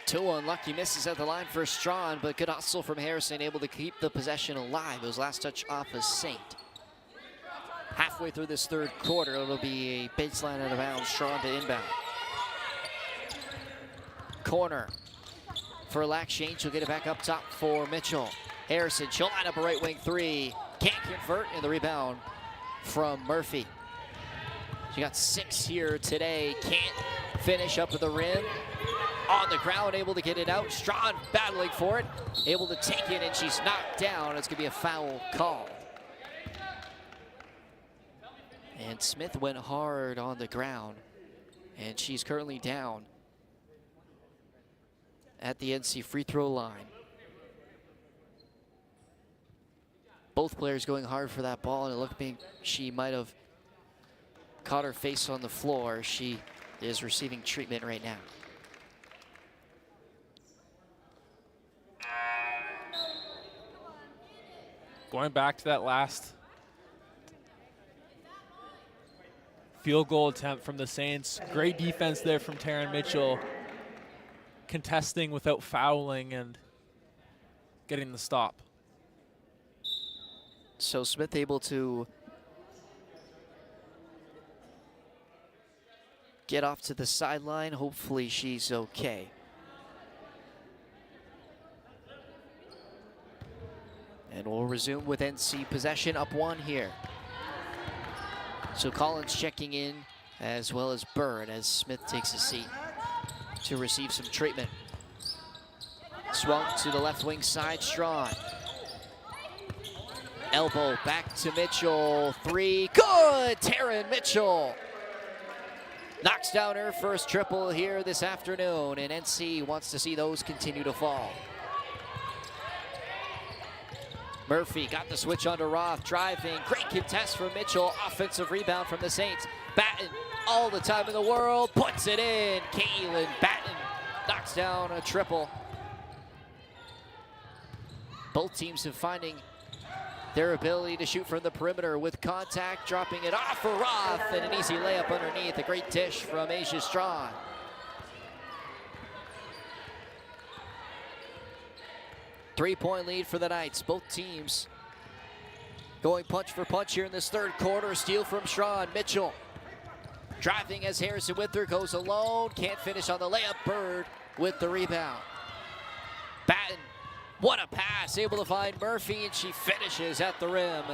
2 unlucky misses at the line for Strawn, but good hustle from Harrison, able to keep the possession alive. It was last touch off of Saint. Halfway through this third quarter, it'll be a baseline out of bounds. Strawn to inbound. Corner for Lack Shane. She'll get it back up top for Mitchell. Harrison, she'll line up a right wing 3. Can't convert, and the rebound from Murphy. She got 6 here today. Can't finish up at the rim. On the ground, able to get it out. Strawn battling for it. Able to take it, and she's knocked down. It's going to be a foul call. And Smith went hard on the ground, and she's currently down at the NC free throw line. Both players going hard for that ball, and it looked like she might have caught her face on the floor. She is receiving treatment right now. Going back to that last field goal attempt from the Saints. Great defense there from Taryn Mitchell, contesting without fouling and getting the stop. So Smith able to get off to the sideline. Hopefully she's okay. And we'll resume with NC possession, up 1 here. So Collins checking in, as well as Bird, as Smith takes a seat to receive some treatment. Swung to the left wing side, Strawn. Elbow back to Mitchell, 3, good! Taryn Mitchell knocks down her first triple here this afternoon, and NC wants to see those continue to fall. Murphy got the switch onto Roth, driving, great contest from Mitchell, offensive rebound from the Saints. Batten, all the time in the world, puts it in. Kaylin Batten knocks down a triple. Both teams have finding their ability to shoot from the perimeter with contact, dropping it off for Roth, and an easy layup underneath. A great dish from Asia Strawn. Three-point lead for the Knights. Both teams going punch for punch here in this third quarter. Steal from Strawn. Mitchell driving as Harrison with her, goes alone. Can't finish on the layup. Bird with the rebound. Batten, what a pass. Able to find Murphy, and she finishes at the rim.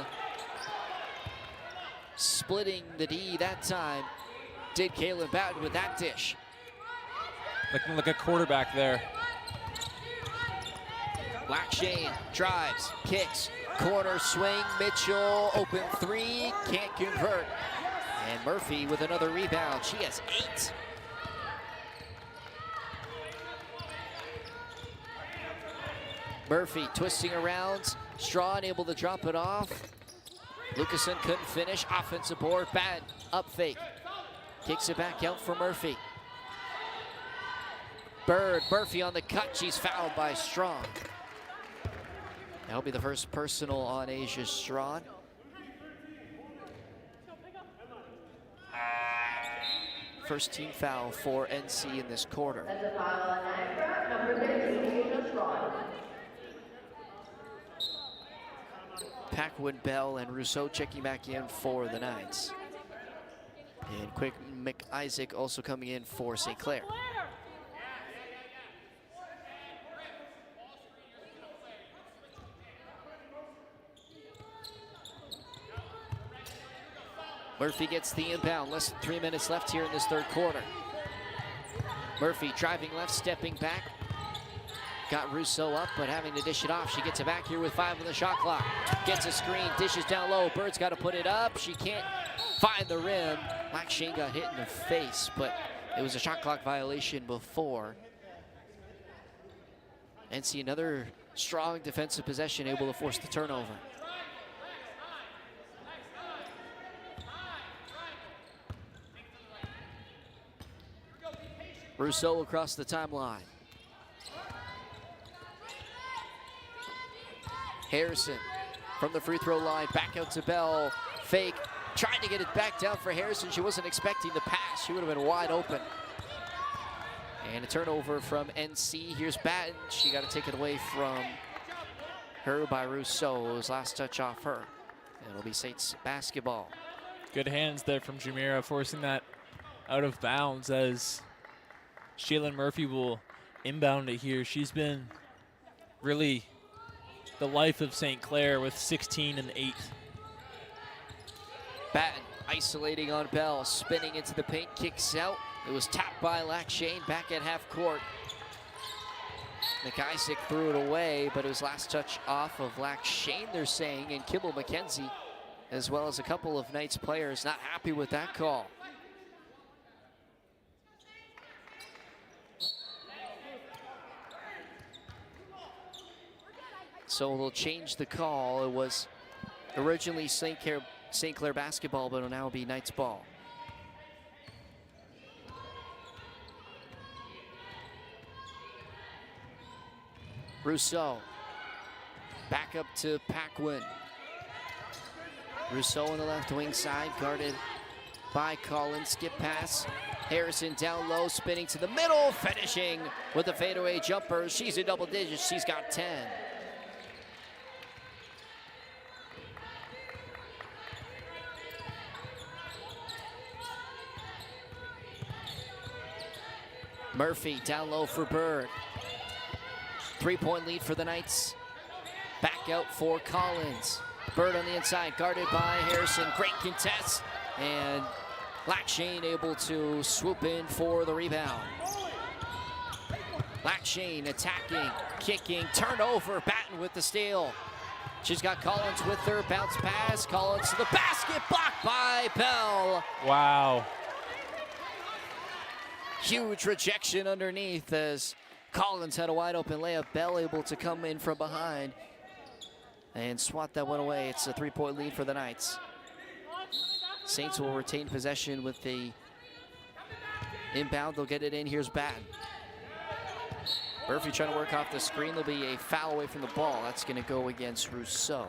Splitting the D that time did Kaylin Batten with that dish. Looking like a quarterback there. Black Shane drives, kicks, corner swing, Mitchell, open 3, can't convert. And Murphy with another rebound, she has 8. Murphy twisting around, Strawn able to drop it off. Lucasen couldn't finish, offensive board, bad, up fake. Kicks it back out for Murphy. Bird, Murphy on the cut, she's fouled by Strawn. That'll be the first personal on Asia Strawn. First team foul for NC in this quarter. That's a foul on Niagara, number 13, Asia Strawn. Paquin, Bell, and Rousseau checking back in for the Knights. And Quick McIsaac also coming in for St. Clair. Murphy gets the inbound, less than 3 minutes left here in this third quarter. Murphy driving left, stepping back. Got Rousseau up, but having to dish it off. She gets it back here with 5 on the shot clock. Gets a screen, dishes down low. Bird's got to put it up. She can't find the rim. Black Shane got hit in the face, but it was a shot clock violation before. And see another strong defensive possession, able to force the turnover. Rousseau across the timeline. Harrison from the free throw line, back out to Bell. Fake, trying to get it back down for Harrison. She wasn't expecting the pass. She would have been wide open. And a turnover from NC. Here's Batten. She got to take it away from her by Rousseau. It was last touch off her. It'll be Saints basketball. Good hands there from Jamira, forcing that out of bounds as Shaylin Murphy will inbound it here. She's been really the life of St. Clair with 16 and 8. Batten isolating on Bell, spinning into the paint, kicks out. It was tapped by Black Shane back at half court. McIsaac threw it away, but it was last touch off of Black Shane, they're saying, and Kimball McKenzie, as well as a couple of Knights players, not happy with that call. So they'll change the call. It was originally St. Clair basketball, but it'll now be Knights ball. Rousseau, back up to Paquin. Rousseau on the left wing side, guarded by Collins. Skip pass. Harrison down low, spinning to the middle, finishing with a fadeaway jumper. She's in double digits. She's got 10. Murphy down low for Bird. 3-point lead for the Knights Back out for Collins. Bird on the inside, guarded by Harrison. Great contest. And Lackshane able to swoop in for the rebound. Lackshane attacking, kicking, turnover. Batten with the steal. She's got Collins with her bounce pass. Collins to the basket, blocked by Bell. Wow. Huge rejection underneath as Collins had a wide open layup. Bell able to come in from behind and swat that one away. It's a 3-point lead for the Knights. Saints will retain possession with the inbound. They'll get it in. Here's Batten. Murphy trying to work off the screen. There'll be a foul away from the ball. That's going to go against Rousseau.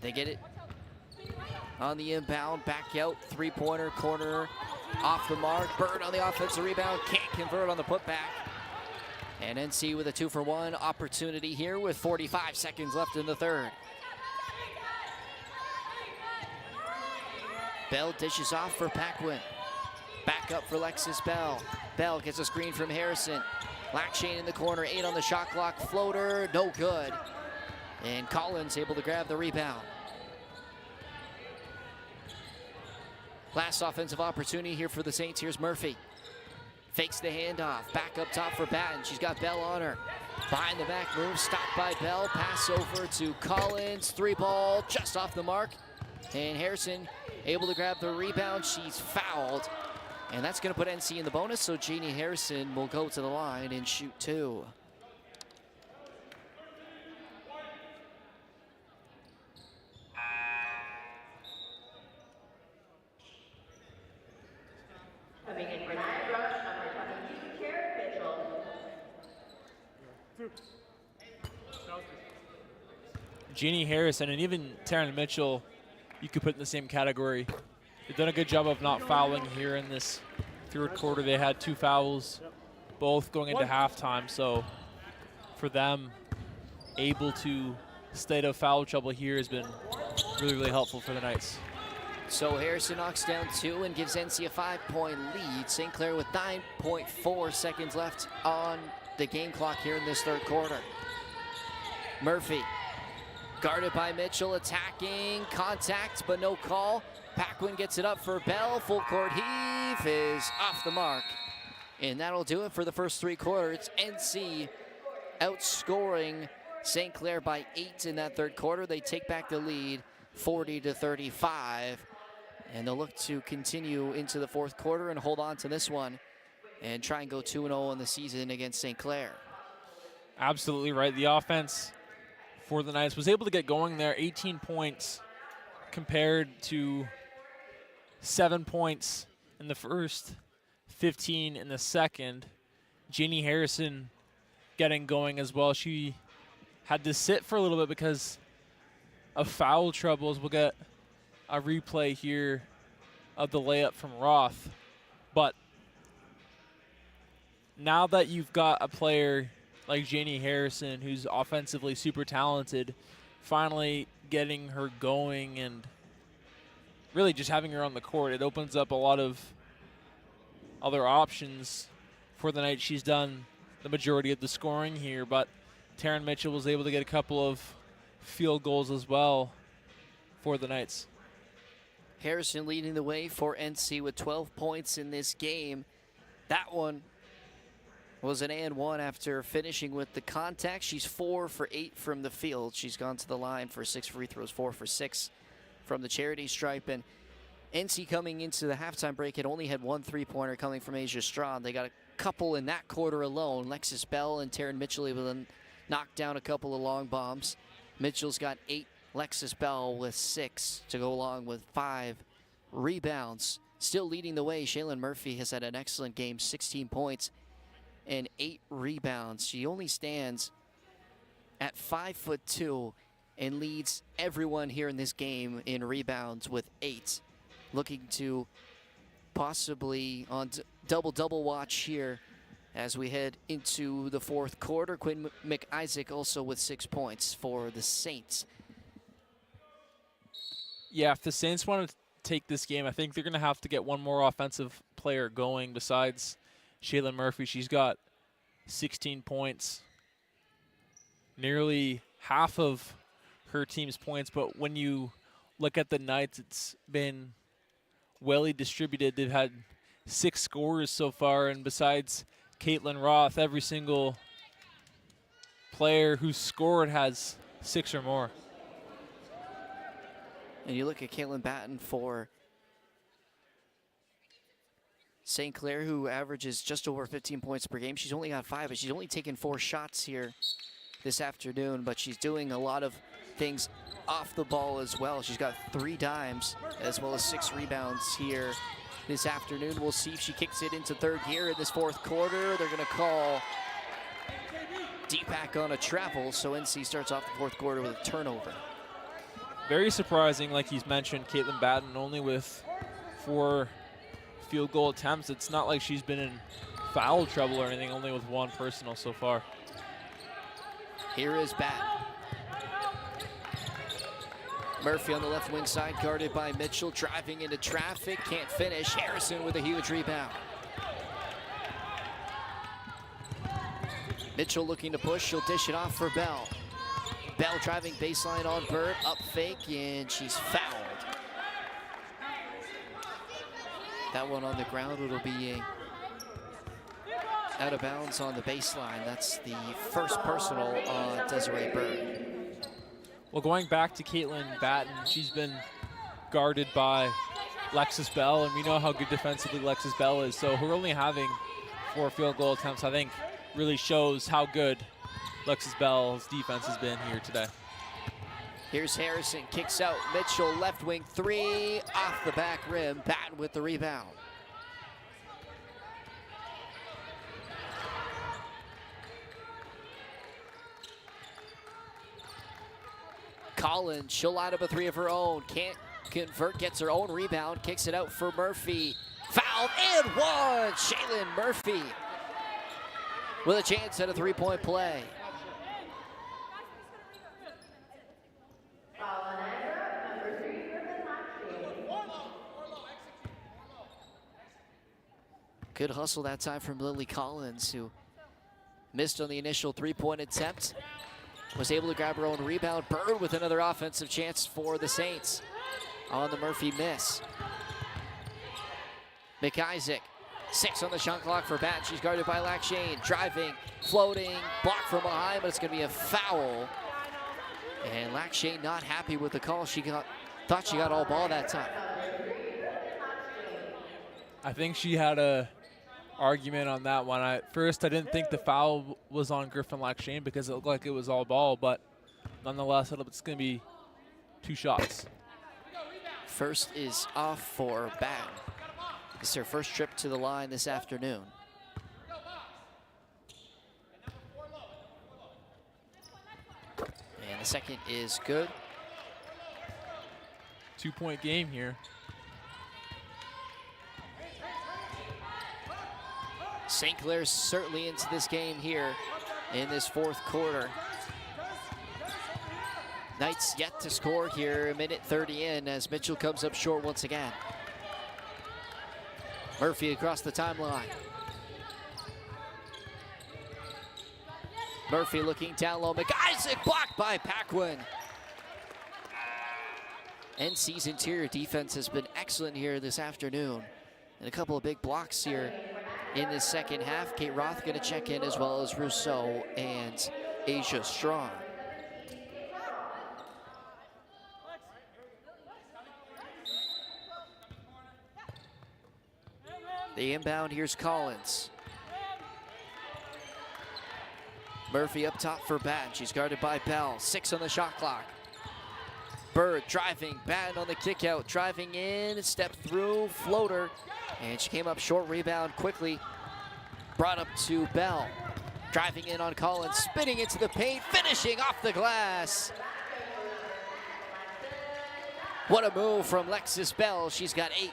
They get it on the inbound, back out, three-pointer, corner, off the mark. Bird on the offensive rebound, can't convert on the putback. And NC with a 2-for-1 opportunity here with 45 seconds left in the third. Bell dishes off for Paquin. Back up for Lexus Bell. Bell gets a screen from Harrison. Lackshane in the corner, 8 on the shot clock, floater, no good. And Collins able to grab the rebound. Last offensive opportunity here for the Saints. Here's Murphy. Fakes the handoff. Back up top for Batten. She's got Bell on her. Behind the back move. Stopped by Bell. Pass over to Collins. 3-ball just off the mark. And Harrison able to grab the rebound. She's fouled. And that's going to put NC in the bonus. So Jeannie Harrison will go to the line and shoot 2. Coming in for Niagara, number 22, Clair Mitchell. Jeannie Harrison and even Taryn Mitchell, you could put in the same category. They've done a good job of not fouling here in this third quarter. They had 2 fouls, both going into halftime. So for them, able to stay out of foul trouble here has been really, really helpful for the Knights. So Harrison knocks down 2 and gives NC a 5-point lead. St. Clair with 9.4 seconds left on the game clock here in this third quarter. Murphy, guarded by Mitchell, attacking, contact, but no call. Paquin gets it up for Bell. Full court heave is off the mark. And that'll do it for the first 3 quarters. NC outscoring St. Clair by 8 in that third quarter. They take back the lead 40-35. And they'll look to continue into the fourth quarter and hold on to this one and try and go 2-0 in the season against St. Clair. Absolutely right. The offense for the Knights was able to get going there. 18 points compared to 7 points in the first, 15 in the second. Jeannie Harrison getting going as well. She had to sit for a little bit because of foul troubles. We'll get a replay here of the layup from Roth. But now that you've got a player like Jeannie Harrison, who's offensively super talented, finally getting her going and really just having her on the court, it opens up a lot of other options for the Knights. She's done the majority of the scoring here, but Taryn Mitchell was able to get a couple of field goals as well for the Knights. Harrison leading the way for NC with 12 points in this game. That one was an and one after finishing with the contact. She's 4 for 8 from the field. She's gone to the line for 6 free throws, 4 for 6 from the charity stripe. And NC coming into the halftime break had only had 1 3-pointer coming from Asia Strong. They got a couple in that quarter alone. Lexus Bell and Taryn Mitchell able to knock down a couple of long bombs. Mitchell's got 8. Lexus Bell with 6 to go along with 5 rebounds. Still leading the way, Shaylin Murphy has had an excellent game, 16 points and 8 rebounds. She only stands at 5'2" and leads everyone here in this game in rebounds with 8. Looking to possibly on double watch here As we head into the fourth quarter, Quinn McIsaac also with 6 points for the Saints. Yeah, if the Saints want to take this game, I think they're going to have to get one more offensive player going besides Shaylin Murphy. She's got 16 points, nearly half of her team's points. But when you look at the Knights, it's been well distributed. They've had 6 scorers so far, and besides Caitlin Roth, every single player who's scored has 6 or more. And you look at Caitlin Batten for St. Clair, who averages just over 15 points per game. She's only got 5, but she's only taken 4 shots here this afternoon, but she's doing a lot of things off the ball as well. She's got 3 dimes as well as 6 rebounds here this afternoon. We'll see if she kicks it into third gear in this fourth quarter. They're going to call Deepak on a travel, so NC starts off the fourth quarter with a turnover. Very surprising, like he's mentioned, Caitlin Batten only with 4 field goal attempts. It's not like she's been in foul trouble or anything, only with 1 personal so far. Here is Batten. Murphy on the left wing side, guarded by Mitchell, driving into traffic, can't finish. Harrison with a huge rebound. Mitchell looking to push, she'll dish it off for Bell. Bell driving baseline on Bird, up fake, and she's fouled. That one on the ground, it'll be out of bounds on the baseline. That's the first personal on Desiree Bird. Well, going back to Caitlin Batten, she's been guarded by Lexus Bell, and we know how good defensively Lexus Bell is. So her only having 4 field goal attempts, I think, really shows how good Lexus Bell's defense has been here today. Here's Harrison, kicks out. Mitchell, left wing 3, off the back rim. Batten with the rebound. Collins, she'll line up a 3 of her own. Can't convert, gets her own rebound, kicks it out for Murphy. Fouled and 1! Shaylin Murphy with a chance at a 3-point play. Good hustle that time from Lily Collins, who missed on the initial 3-point attempt. Was able to grab her own rebound. Bird with another offensive chance for the Saints on the Murphy miss. McIsaac, 6 on the shot clock for Batten. She's guarded by Lackshane. Driving, floating, blocked from behind, but it's going to be a foul. And Lackshane not happy with the call. Thought she got all ball that time. I think she had a argument on that one. At first, I didn't think the foul was on Griffin Lackshane because it looked like it was all ball, but nonetheless, it's going to be 2 shots. First is off for Batten. This is her first trip to the line this afternoon. And the second is good. 2-point game here. St. Clair's certainly into this game here in this fourth quarter. Knights yet to score here, a minute 30 in as Mitchell comes up short once again. Murphy across the timeline. Murphy looking down low. McIsaac blocked by Paquin. NC's interior defense has been excellent here this afternoon. And a couple of big blocks here in this second half. Kate Roth going to check in, as well as Rousseau and Asia Strong. The inbound, here's Collins. Murphy up top for Batten. She's guarded by Bell. 6 on the shot clock. Bird driving, Batten on the kick out, driving in, step through, floater. And she came up short, rebound quickly. Brought up to Bell. Driving in on Collins, spinning into the paint, finishing off the glass. What a move from Lexus Bell. She's got 8.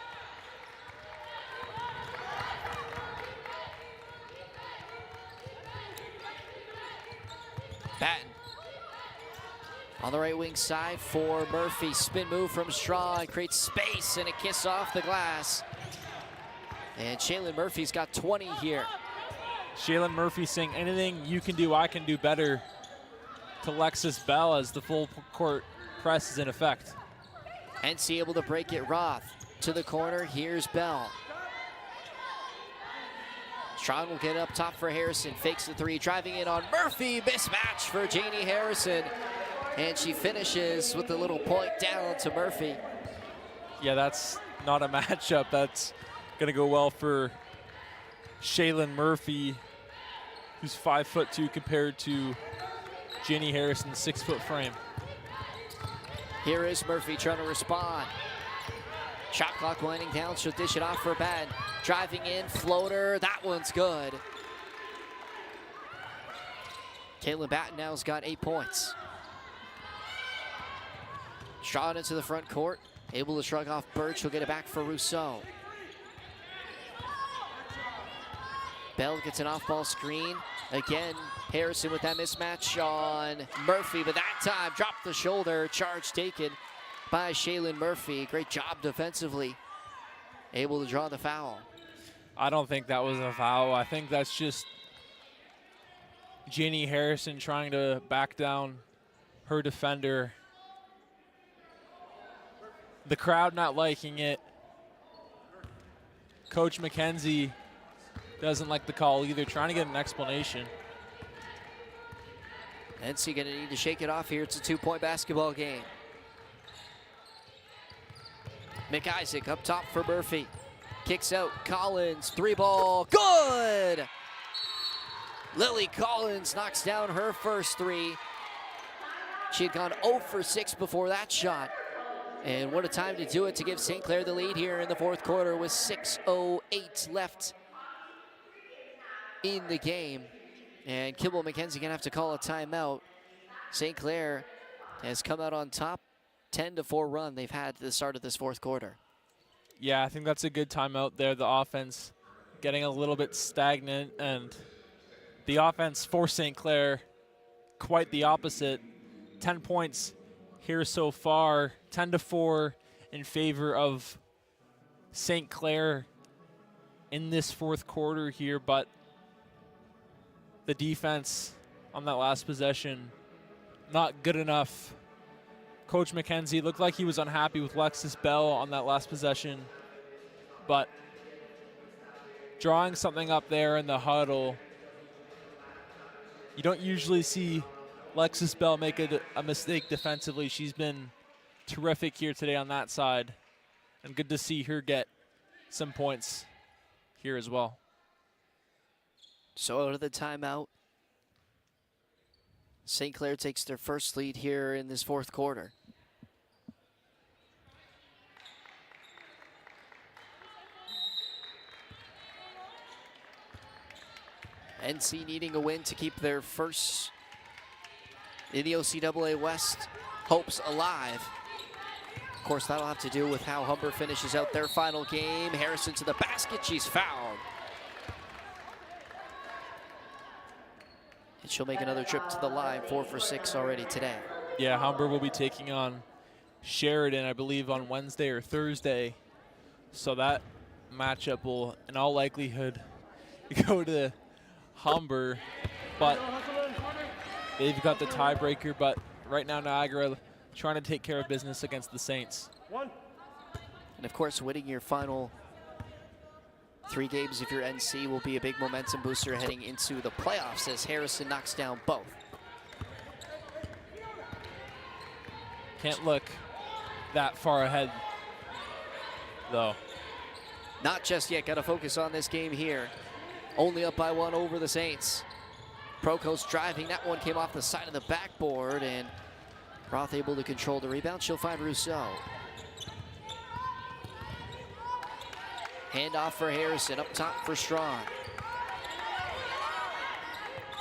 Batten on the right wing side for Murphy. Spin move from Straw, creates space and a kiss off the glass. And Shaylin Murphy's got 20 here. Shaylin Murphy saying anything you can do, I can do better to Lexus Bell as the full court press is in effect. NC able to break it. Roth to the corner. Here's Bell. Strong will get up top for Harrison. Fakes the three, driving in on Murphy. Mismatch for Janie Harrison. And she finishes with a little point down to Murphy. Yeah, that's not a matchup. That's going to go well for Shaylin Murphy, who's 5'2" compared to Janie Harrison's 6-foot frame. Here is Murphy trying to respond. Shot clock winding down. She'll dish it off for Batten. Driving in, floater. That one's good. Caitlin Batten now's got 8 points. Shot into the front court. Able to shrug off Birch. He'll get it back for Rousseau. Bell gets an off-ball screen. Again, Harrison with that mismatch on Murphy, but that time dropped the shoulder. Charge taken by Shaylin Murphy. Great job defensively. Able to draw the foul. I don't think that was a foul. I think that's just Janie Harrison trying to back down her defender. The crowd not liking it. Coach McKenzie doesn't like the call either, trying to get an explanation. NC gonna need to shake it off here. It's a 2-point basketball game. McIsaac up top for Murphy. Kicks out Collins, 3-ball, good! Lily Collins knocks down her first three. She had gone 0 for 6 before that shot. And what a time to do it to give St. Clair the lead here in the fourth quarter with 6:08 left in the game. And Kimball McKenzie gonna have to call a timeout. St. Clair has come out on top, 10-4 run they've had to the start of this fourth quarter. Yeah, I think that's a good timeout there. The offense getting a little bit stagnant, and the offense for St. Clair quite the opposite. 10 points here so far, 10-4 in favor of St. Clair in this fourth quarter here, but the defense on that last possession, not good enough. Coach McKenzie looked like he was unhappy with Lexus Bell on that last possession, but drawing something up there in the huddle, you don't usually see Lexus Bell make a mistake defensively. She's been terrific here today on that side, and good to see her get some points here as well. So out of the timeout, St. Clair takes their first lead here in this fourth quarter. NC needing a win to keep their first in the OCAA West hopes alive. Of course, that'll have to do with how Humber finishes out their final game. Harrison to the basket, she's fouled. And she'll make another trip to the line, 4 for 6 already today. Yeah, Humber will be taking on Sheridan, I believe, on Wednesday or Thursday. So that matchup will, in all likelihood, go to Humber. But they've got the tiebreaker, but right now Niagara trying to take care of business against the Saints. And of course, winning your final 3 games if you're NC will be a big momentum booster heading into the playoffs as Harrison knocks down both. Can't look that far ahead, though. Not just yet, gotta focus on this game here. Only up by 1 over the Saints. Procost driving, that one came off the side of the backboard, and Roth able to control the rebound. She'll find Rousseau. Handoff for Harrison, up top for Strong.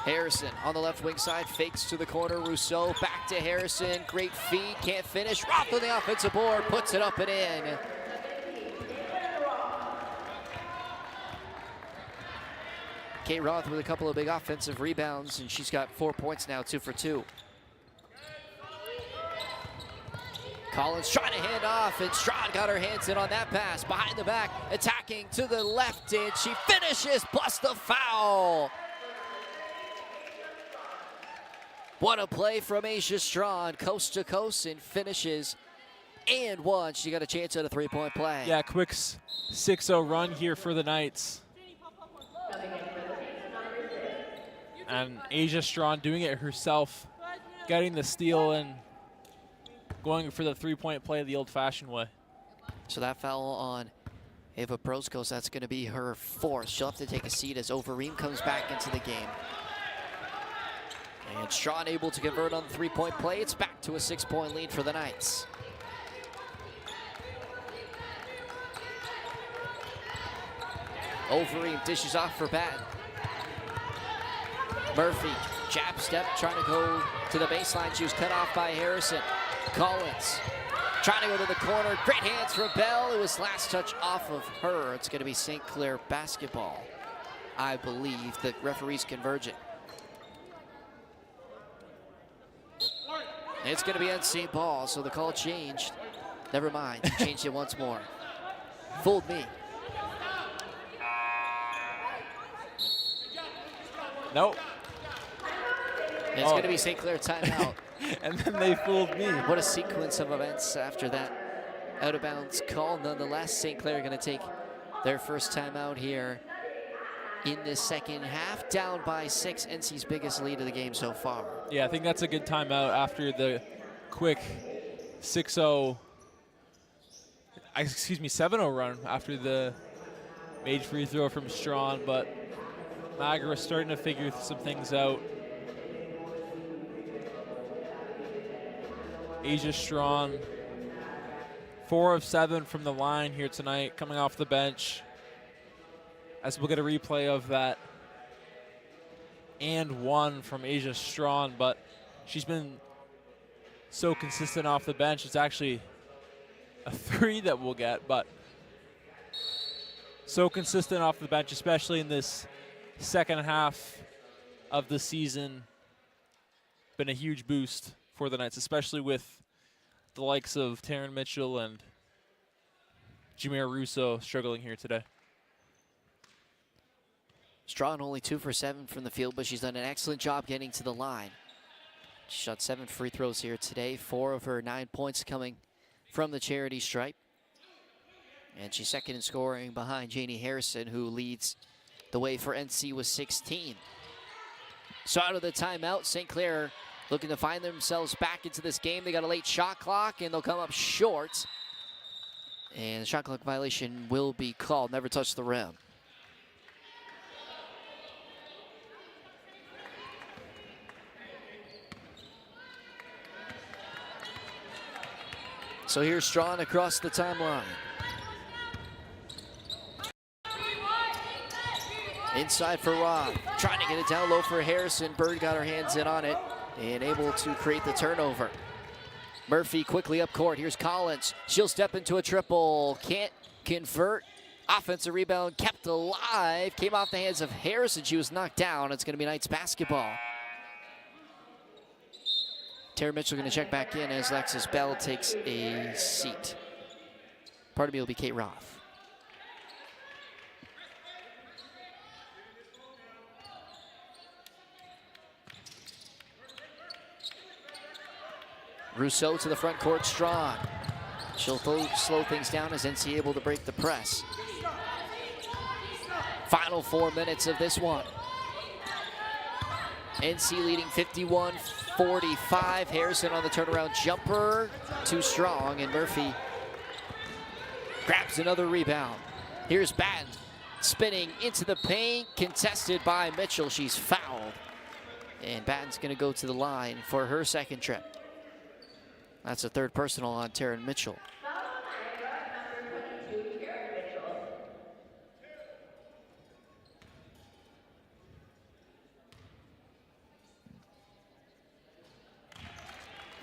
Harrison on the left wing side, fakes to the corner. Rousseau back to Harrison, great feed, can't finish. Roth on the offensive board, puts it up and in. Kate Roth with a couple of big offensive rebounds, and she's got 4 points now, 2 for 2. Collins trying to hand off, and Strachan got her hands in on that pass. Behind the back, attacking to the left, and she finishes, plus the foul. What a play from Asia Strachan, coast to coast, and finishes and one. She got a chance at a three-point play. Yeah, quick 6-0 run here for the Knights. And Asia Strachan doing it herself, getting the steal and going for the three-point play the old-fashioned way. So that foul on Ava Broskos, that's going to be her fourth. She'll have to take a seat as Overeem comes back into the game. And Strachan able to convert on the three-point play. It's back to a 6-point lead for the Knights. Overeem dishes off for Batten. Murphy, jab step, trying to go to the baseline. She was cut off by Harrison. Collins trying to go to the corner. Great hands for Bell. It was last touch off of her. It's going to be St. Clair basketball, I believe. The referee's converging. It's going to be NC ball, so the call changed. Never mind, changed it once more. Fooled me. Nope. It's going to be St. Clair timeout. And then they fooled me. What a sequence of events after that out of bounds call. Nonetheless, St. Clair going to take their first timeout here in the second half, down by 6, NC's biggest lead of the game so far. Yeah, I think that's a good timeout after the quick 7-0 run after the made free throw from Strachan, but Niagara starting to figure some things out. Asia Strachan, 4 of 7 from the line here tonight, coming off the bench. As we'll get a replay of that and one from Asia Strachan, but she's been so consistent off the bench. It's actually a 3 that we'll get, but so consistent off the bench, especially in this second half of the season. Been a huge boost for the Knights, especially with the likes of Taryn Mitchell and Jameer Russo struggling here today. Strachan only 2 for 7 from the field, but she's done an excellent job getting to the line. She shot 7 free throws here today, 4 of her 9 points coming from the charity stripe. And she's second in scoring behind Janie Harrison, who leads the way for NC with 16. So out of the timeout, St. Clair looking to find themselves back into this game. They got a late shot clock, and they'll come up short. And the shot clock violation will be called. Never touched the rim. So here's Strachan across the timeline. Inside for Roth, trying to get it down low for Harrison. Bird got her hands in on it and able to create the turnover. Murphy quickly up court. Here's Collins. She'll step into a triple. Can't convert. Offensive rebound kept alive. Came off the hands of Harrison. She was knocked down. It's going to be Knights basketball. Tara Mitchell going to check back in as Lexus Bell takes a seat. Part of me will be Kate Roth. Rousseau to the front court, Strachan. She'll slow things down as NC able to break the press. Final 4 minutes of this one. NC leading 51-45. Harrison on the turnaround jumper, too strong, and Murphy grabs another rebound. Here's Batten spinning into the paint, contested by Mitchell. She's fouled, and Batten's going to go to the line for her second trip. That's a third personal on Taryn Mitchell.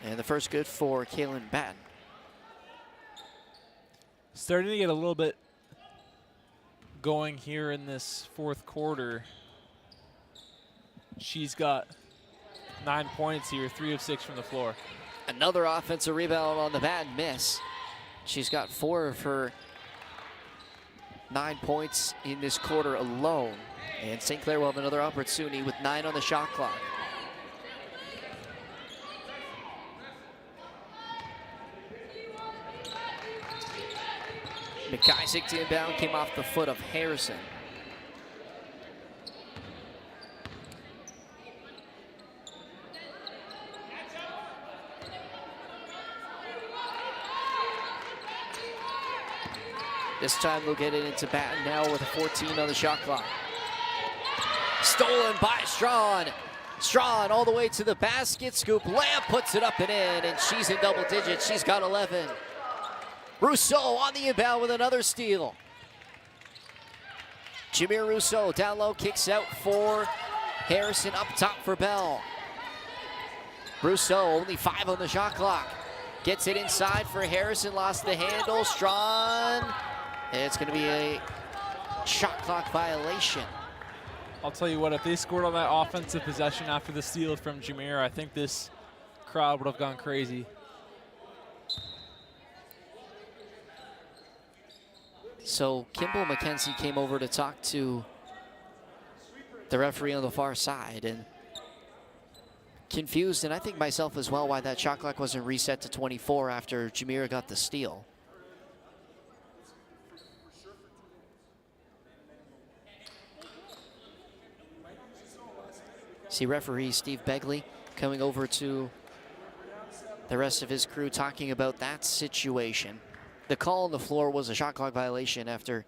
And the first good for Kaylin Batten. Starting to get a little bit going here in this fourth quarter. She's got 9 points here, 3 of 6 from the floor. Another offensive rebound on the bad miss. She's got 4 of her 9 points in this quarter alone. And St. Clair will have another opportunity with 9 on the shot clock. McIsaac to inbound, came off the foot of Harrison. This time they'll get it into Batten now with a 14 on the shot clock. Stolen by Strawn. Strawn all the way to the basket. Scoop layup, puts it up and in, and she's in double digits. She's got 11. Rousseau on the inbound with another steal. Jameer Rousseau down low, kicks out for Harrison, up top for Bell. Rousseau only 5 on the shot clock. Gets it inside for Harrison, lost the handle. Strawn, and it's going to be a shot clock violation. I'll tell you what, if they scored on that offensive possession after the steal from Jameer, I think this crowd would have gone crazy. So Kimball McKenzie came over to talk to the referee on the far side, and confused, and I think myself as well, why that shot clock wasn't reset to 24 after Jameer got the steal. See referee Steve Begley coming over to the rest of his crew talking about that situation. The call on the floor was a shot clock violation after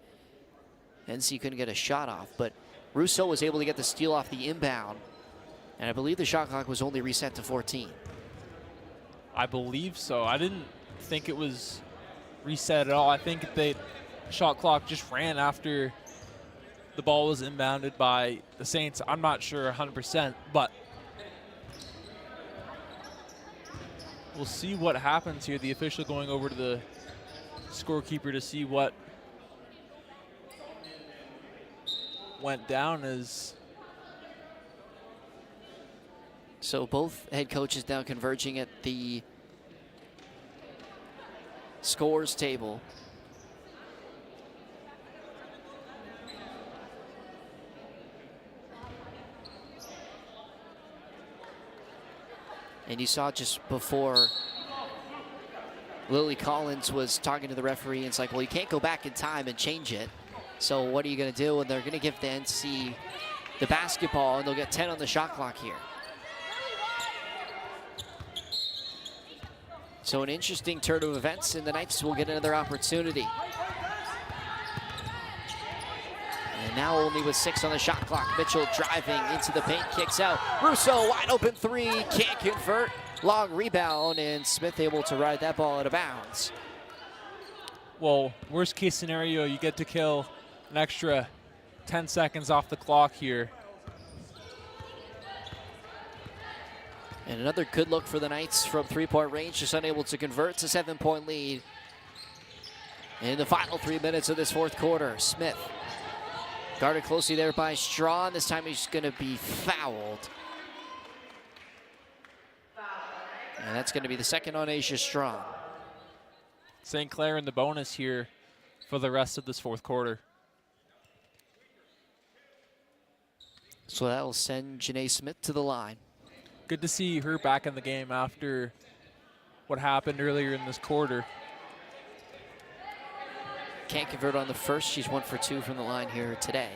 NC couldn't get a shot off, but Rousseau was able to get the steal off the inbound, and I believe the shot clock was only reset to 14. I believe so. I didn't think it was reset at all. I think the shot clock just ran after the ball was inbounded by the Saints. I'm not sure 100%, but we'll see what happens here. The official going over to the scorekeeper to see what went down as. So both head coaches now converging at the scores table. And you saw just before, Lily Collins was talking to the referee, and it's like, well, you can't go back in time and change it. So what are you going to do? And they're going to give the NC the basketball, and they'll get 10 on the shot clock here. So an interesting turn of events, and the Knights will get another opportunity. And now only with 6 on the shot clock. Mitchell driving into the paint, kicks out. Rousseau, wide open 3, can't convert. Long rebound, and Smith able to ride that ball out of bounds. Well, worst case scenario, you get to kill an extra 10 seconds off the clock here. And another good look for the Knights from 3-point range, just unable to convert. It's a 7-point lead in the final 3 minutes of this fourth quarter. Smith guarded closely there by Strawn. This time he's going to be fouled. And that's going to be the second on Asia Strawn. St. Clair in the bonus here for the rest of this fourth quarter. So that will send Janae Smith to the line. Good to see her back in the game after what happened earlier in this quarter. Can't convert on the first. She's 1 for 2 from the line here today.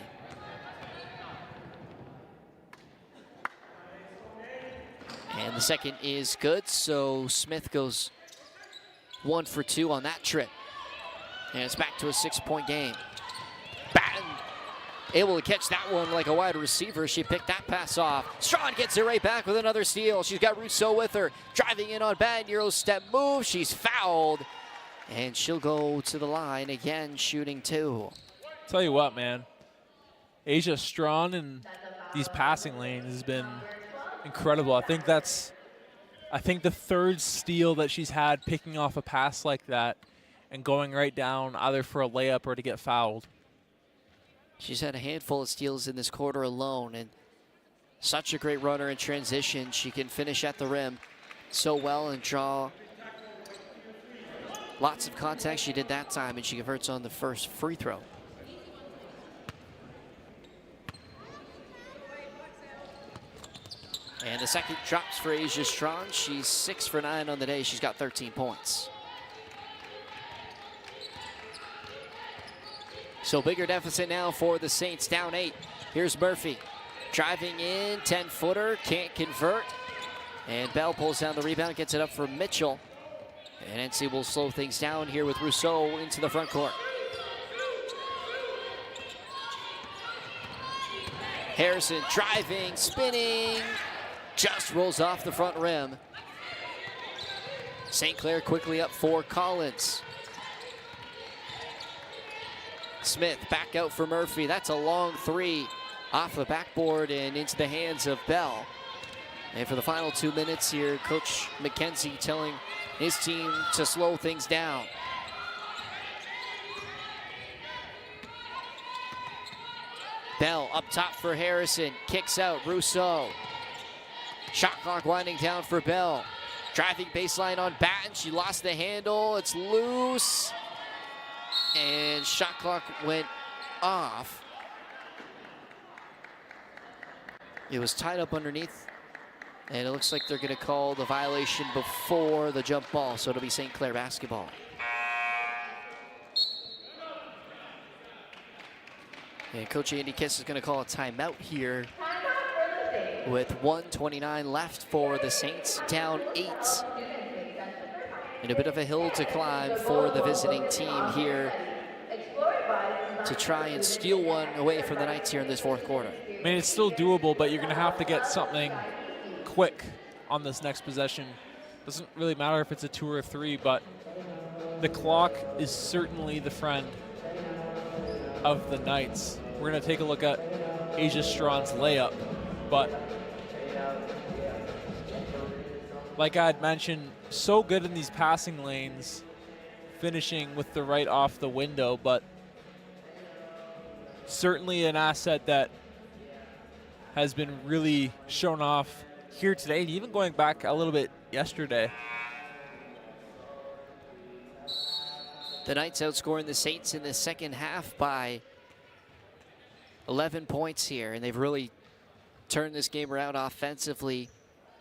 And the second is good, so Smith goes 1 for 2 on that trip. And it's back to a 6-point game. Batten able to catch that one like a wide receiver. She picked that pass off. Strawn gets it right back with another steal. She's got Rousseau with her. Driving in on Batten, Euro step move. She's fouled. And she'll go to the line again, shooting 2. Tell you what, man. Asia Strawn in these passing lanes has been incredible. I think the third steal that she's had, picking off a pass like that and going right down either for a layup or to get fouled. She's had a handful of steals in this quarter alone, and Such a great runner in transition. She can finish at the rim so well and draw lots of contact. She did that time, and she converts on the first free throw. And the second drops for Asia Strong. She's 6 for 9 on the day. She's got 13 points. So bigger deficit now for the Saints, down 8. Here's Murphy driving in, 10-footer, can't convert. And Bell pulls down the rebound, gets it up for Mitchell. And NC will slow things down here with Rousseau into the front court. Harrison driving, spinning, just rolls off the front rim. St. Clair quickly up for Collins. Smith back out for Murphy. That's a long three off the backboard and into the hands of Bell. And for the final 2 minutes here, Coach McKenzie telling his team to slow things down. Bell up top for Harrison, kicks out Rousseau. Shot clock winding down for Bell. Driving baseline on Batten, she lost the handle, it's loose. And shot clock went off. It was tied up underneath. And it looks like they're gonna call the violation before the jump ball, so it'll be St. Clair basketball. And Coach Andy Kiss is gonna call a timeout here with 1:29 left for the Saints, down 8. And a bit of a hill to climb for the visiting team here to try and steal one away from the Knights here in this fourth quarter. I mean, it's still doable, but you're gonna have to get something quick on this next possession. Doesn't really matter if it's a 2 or 3, but the clock is certainly the friend of the Knights. We're gonna take a look at Asia Strawn's layup, but like I had mentioned, so good in these passing lanes, finishing with the right off the window, but certainly an asset that has been really shown off here today, and even going back a little bit yesterday. The Knights outscoring the Saints in the second half by 11 points here, and they've really turned this game around offensively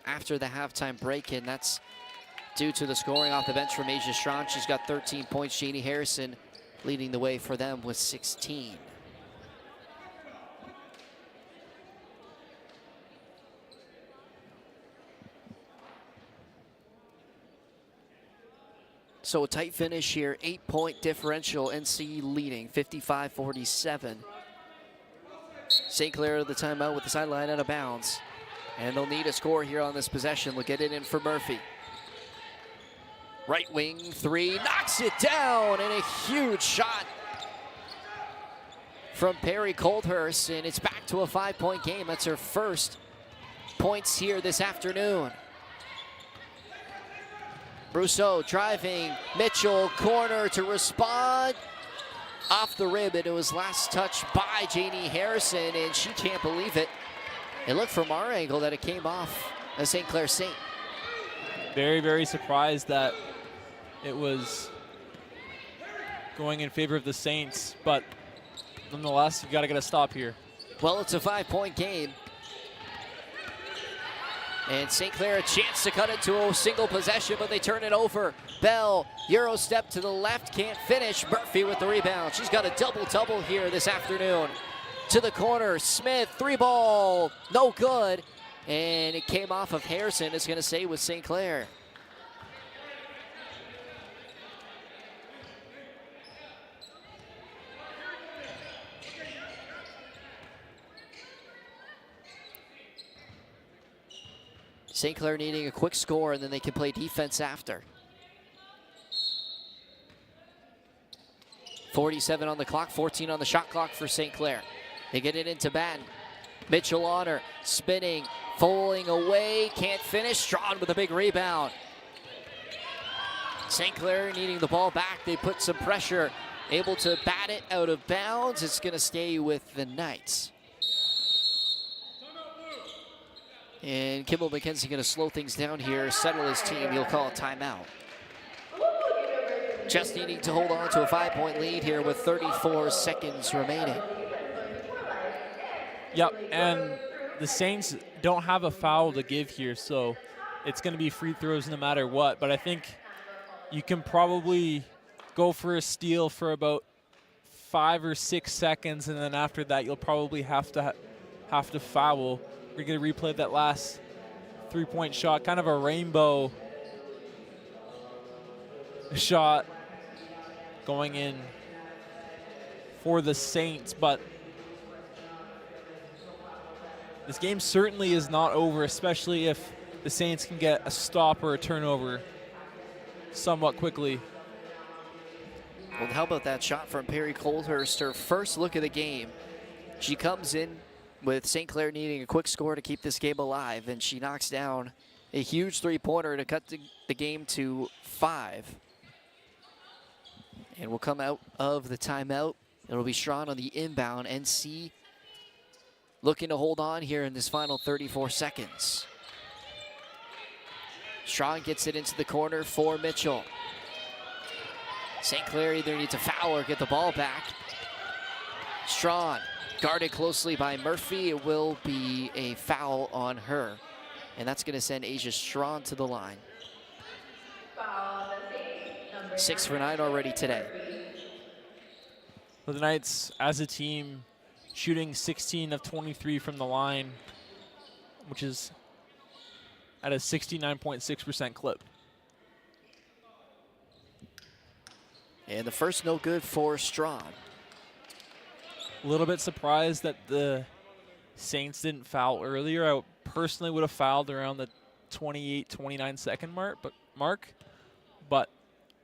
after the halftime break, and that's due to the scoring off the bench from Asia Strong. She's got 13 points. Janie Harrison leading the way for them with 16. So a tight finish here, 8-point differential, NC leading 55-47. St. Clair at the timeout with the sideline out of bounds. And they'll need a score here on this possession. They'll get it in for Murphy. Right wing three, knocks it down, and a huge shot from Perry Coldhurst, and it's back to a 5-point game. That's her first points here this afternoon. Rousseau driving, Mitchell corner to respond. Off the rib, and it was last touched by Janie Harrison, and she can't believe it. It looked from our angle that it came off a St. Clair Saint. Very, very surprised that it was going in favor of the Saints, but nonetheless, you've got to get a stop here. Well, it's a 5-point game. And St. Clair a chance to cut it to a single possession, but they turn it over. Bell, Euro step to the left, can't finish. Murphy with the rebound. She's got a double-double here this afternoon. To the corner, Smith, 3-ball, no good. And it came off of Harrison, it's gonna stay with St. Clair. St. Clair needing a quick score, and then they can play defense after. 47 on the clock, 14 on the shot clock for St. Clair. They get it into Batten. Mitchell on her, spinning, falling away, can't finish. Strawn with a big rebound. St. Clair needing the ball back. They put some pressure, able to bat it out of bounds. It's gonna stay with the Knights. And Kimball McKenzie going to slow things down here, settle his team. He'll call a timeout. Just needing to hold on to a 5-point lead here with 34 seconds remaining. Yep, and the Saints don't have a foul to give here, so it's going to be free throws no matter what. But I think you can probably go for a steal for about 5 or 6 seconds, and then after that, you'll probably have to foul. We're going to replay that last 3-point shot, kind of a rainbow shot going in for the Saints, but this game certainly is not over, especially if the Saints can get a stop or a turnover somewhat quickly. Well, how about that shot from Perry Coldhurst? Her first look of the game. She comes in with St. Clair needing a quick score to keep this game alive, and she knocks down a huge three-pointer to cut the game to 5. And we'll come out of the timeout. It'll be Strawn on the inbound. NC looking to hold on here in this final 34 seconds. Strawn gets it into the corner for Mitchell. St. Clair either needs to foul or get the ball back. Strawn guarded closely by Murphy. It will be a foul on her. And that's going to send Asia Strawn to the line. 6 for 9 already today. For the Knights, as a team, shooting 16 of 23 from the line, which is at a 69.6% clip. And the first no good for Strawn. A little bit surprised that the Saints didn't foul earlier. I personally would have fouled around the 28, 29 second mark, but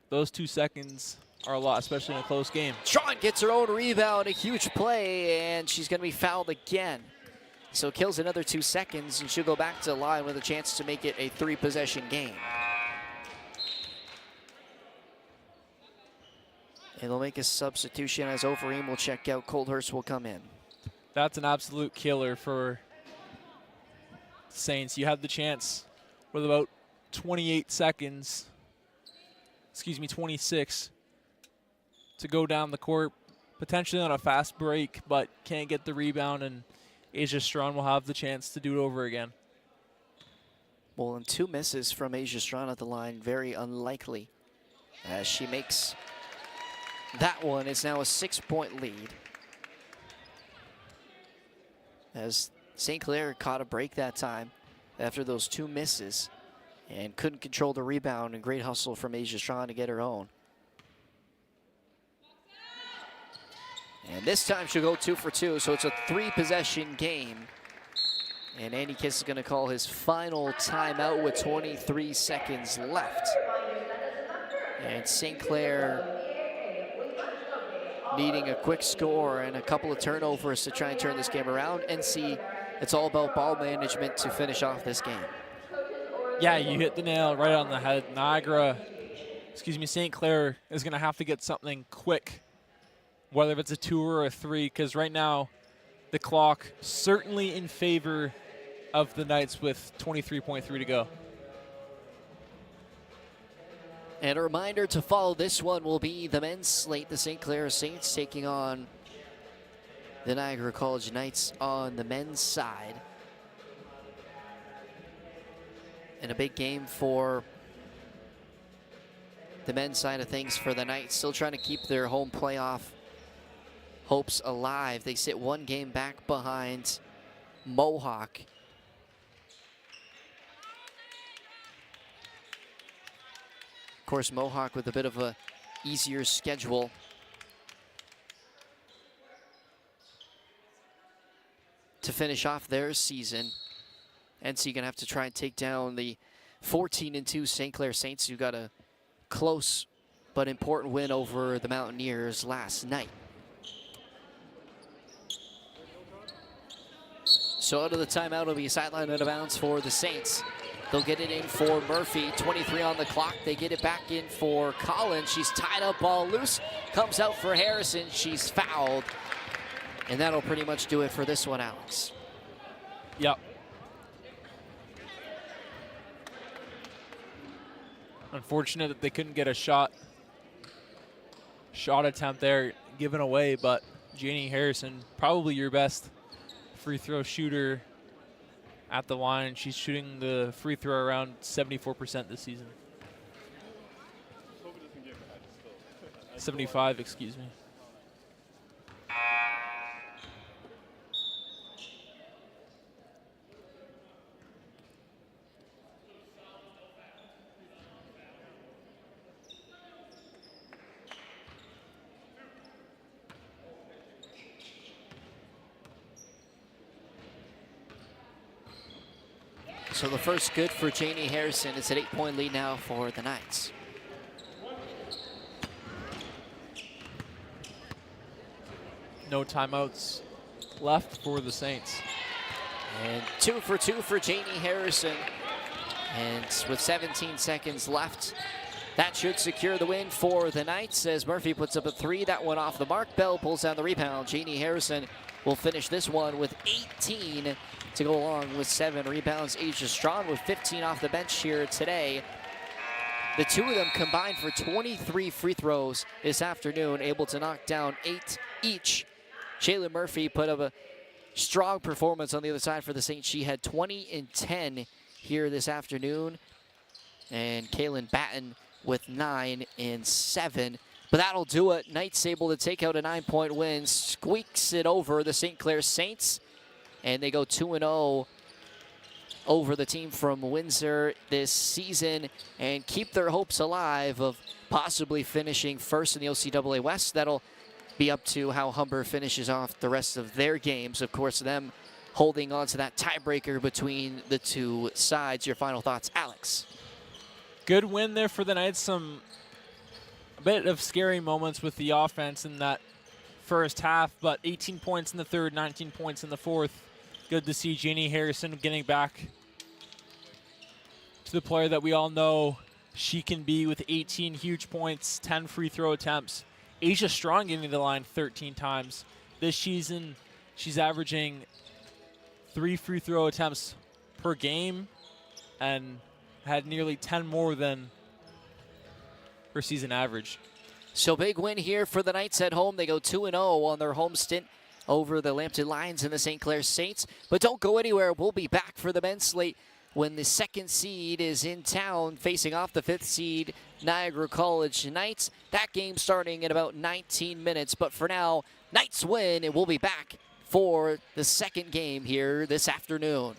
those 2 seconds are a lot, especially in a close game. Strawn gets her own rebound, a huge play, and she's going to be fouled again. So kills another 2 seconds, and she'll go back to the line with a chance to make it a 3-possession game. And they'll make a substitution as Overeem will check out. Coldhurst will come in. That's an absolute killer for Saints. You had the chance with about 28 seconds, 26, to go down the court, potentially on a fast break, but can't get the rebound, and Asia Strawn will have the chance to do it over again. Well, and 2 misses from Asia Strawn at the line, very unlikely. As she makes that one, it's now a 6-point lead. As St. Clair caught a break that time after those 2 misses and couldn't control the rebound, and great hustle from Asia Strawn to get her own. And this time she'll go 2 for 2, so it's a 3-possession game. And Andy Kiss is going to call his final timeout with 23 seconds left. And St. Clair needing a quick score and a couple of turnovers to try and turn this game around. NC, it's all about ball management to finish off this game. Yeah, you hit the nail right on the head. St. Clair is going to have to get something quick, whether it's a 2 or a 3, because right now the clock certainly in favor of the Knights with 23.3 to go. And a reminder to follow this one will be the men's slate. The St. Clair Saints taking on the Niagara College Knights on the men's side. And a big game for the men's side of things for the Knights. Still trying to keep their home playoff hopes alive. They sit 1 game back behind Mohawk. Of course, Mohawk with a bit of a easier schedule. To finish off their season. NC gonna have to try and take down the 14-2 St. Clair Saints, who got a close but important win over the Mountaineers last night. So out of the timeout, it'll be a sideline out of bounds for the Saints. They'll get it in for Murphy, 23 on the clock. They get it back in for Collins. She's tied up, ball loose. Comes out for Harrison, she's fouled. And that'll pretty much do it for this one, Alex. Yep. Unfortunate that they couldn't get a shot attempt there given away, but Janie Harrison, probably your best free throw shooter at the line. She's shooting the free throw around 74% this season. 75, excuse me. So the first good for Janie Harrison. It's an 8-point lead now for the Knights. No timeouts left for the Saints. And 2 for 2 for Janie Harrison. And with 17 seconds left, that should secure the win for the Knights as Murphy puts up a 3. That one off the mark. Bell pulls down the rebound. Janie Harrison will finish this one with 18 to go along with 7 rebounds. Asia Strawn with 15 off the bench here today. The two of them combined for 23 free throws this afternoon, able to knock down 8 each. Jaylen Murphy put up a strong performance on the other side for the Saints. She had 20 and 10 here this afternoon. And Kaylin Batten with 9 and 7. But that'll do it. Knights able to take out a 9-point win, squeaks it over the St. Clair Saints, and they go 2-0 over the team from Windsor this season and keep their hopes alive of possibly finishing first in the OCAA West. That'll be up to how Humber finishes off the rest of their games. Of course, them holding on to that tiebreaker between the two sides. Your final thoughts, Alex? Good win there for the Knights. A bit of scary moments with the offense in that first half, but 18 points in the third, 19 points in the fourth. Good to see Janie Harrison getting back to the player that we all know she can be with 18 huge points, 10 free throw attempts. Asia Strong getting to the line 13 times. This season, she's averaging 3 free throw attempts per game and had nearly 10 more than her season average. So big win here for the Knights at home. They go 2-0 on their home stint over the Lambton Lions and the St. Clair Saints. But don't go anywhere. We'll be back for the men's slate when the 2nd seed is in town facing off the 5th seed Niagara College Knights. That game starting in about 19 minutes. But for now, Knights win, and we'll be back for the 2nd game here this afternoon.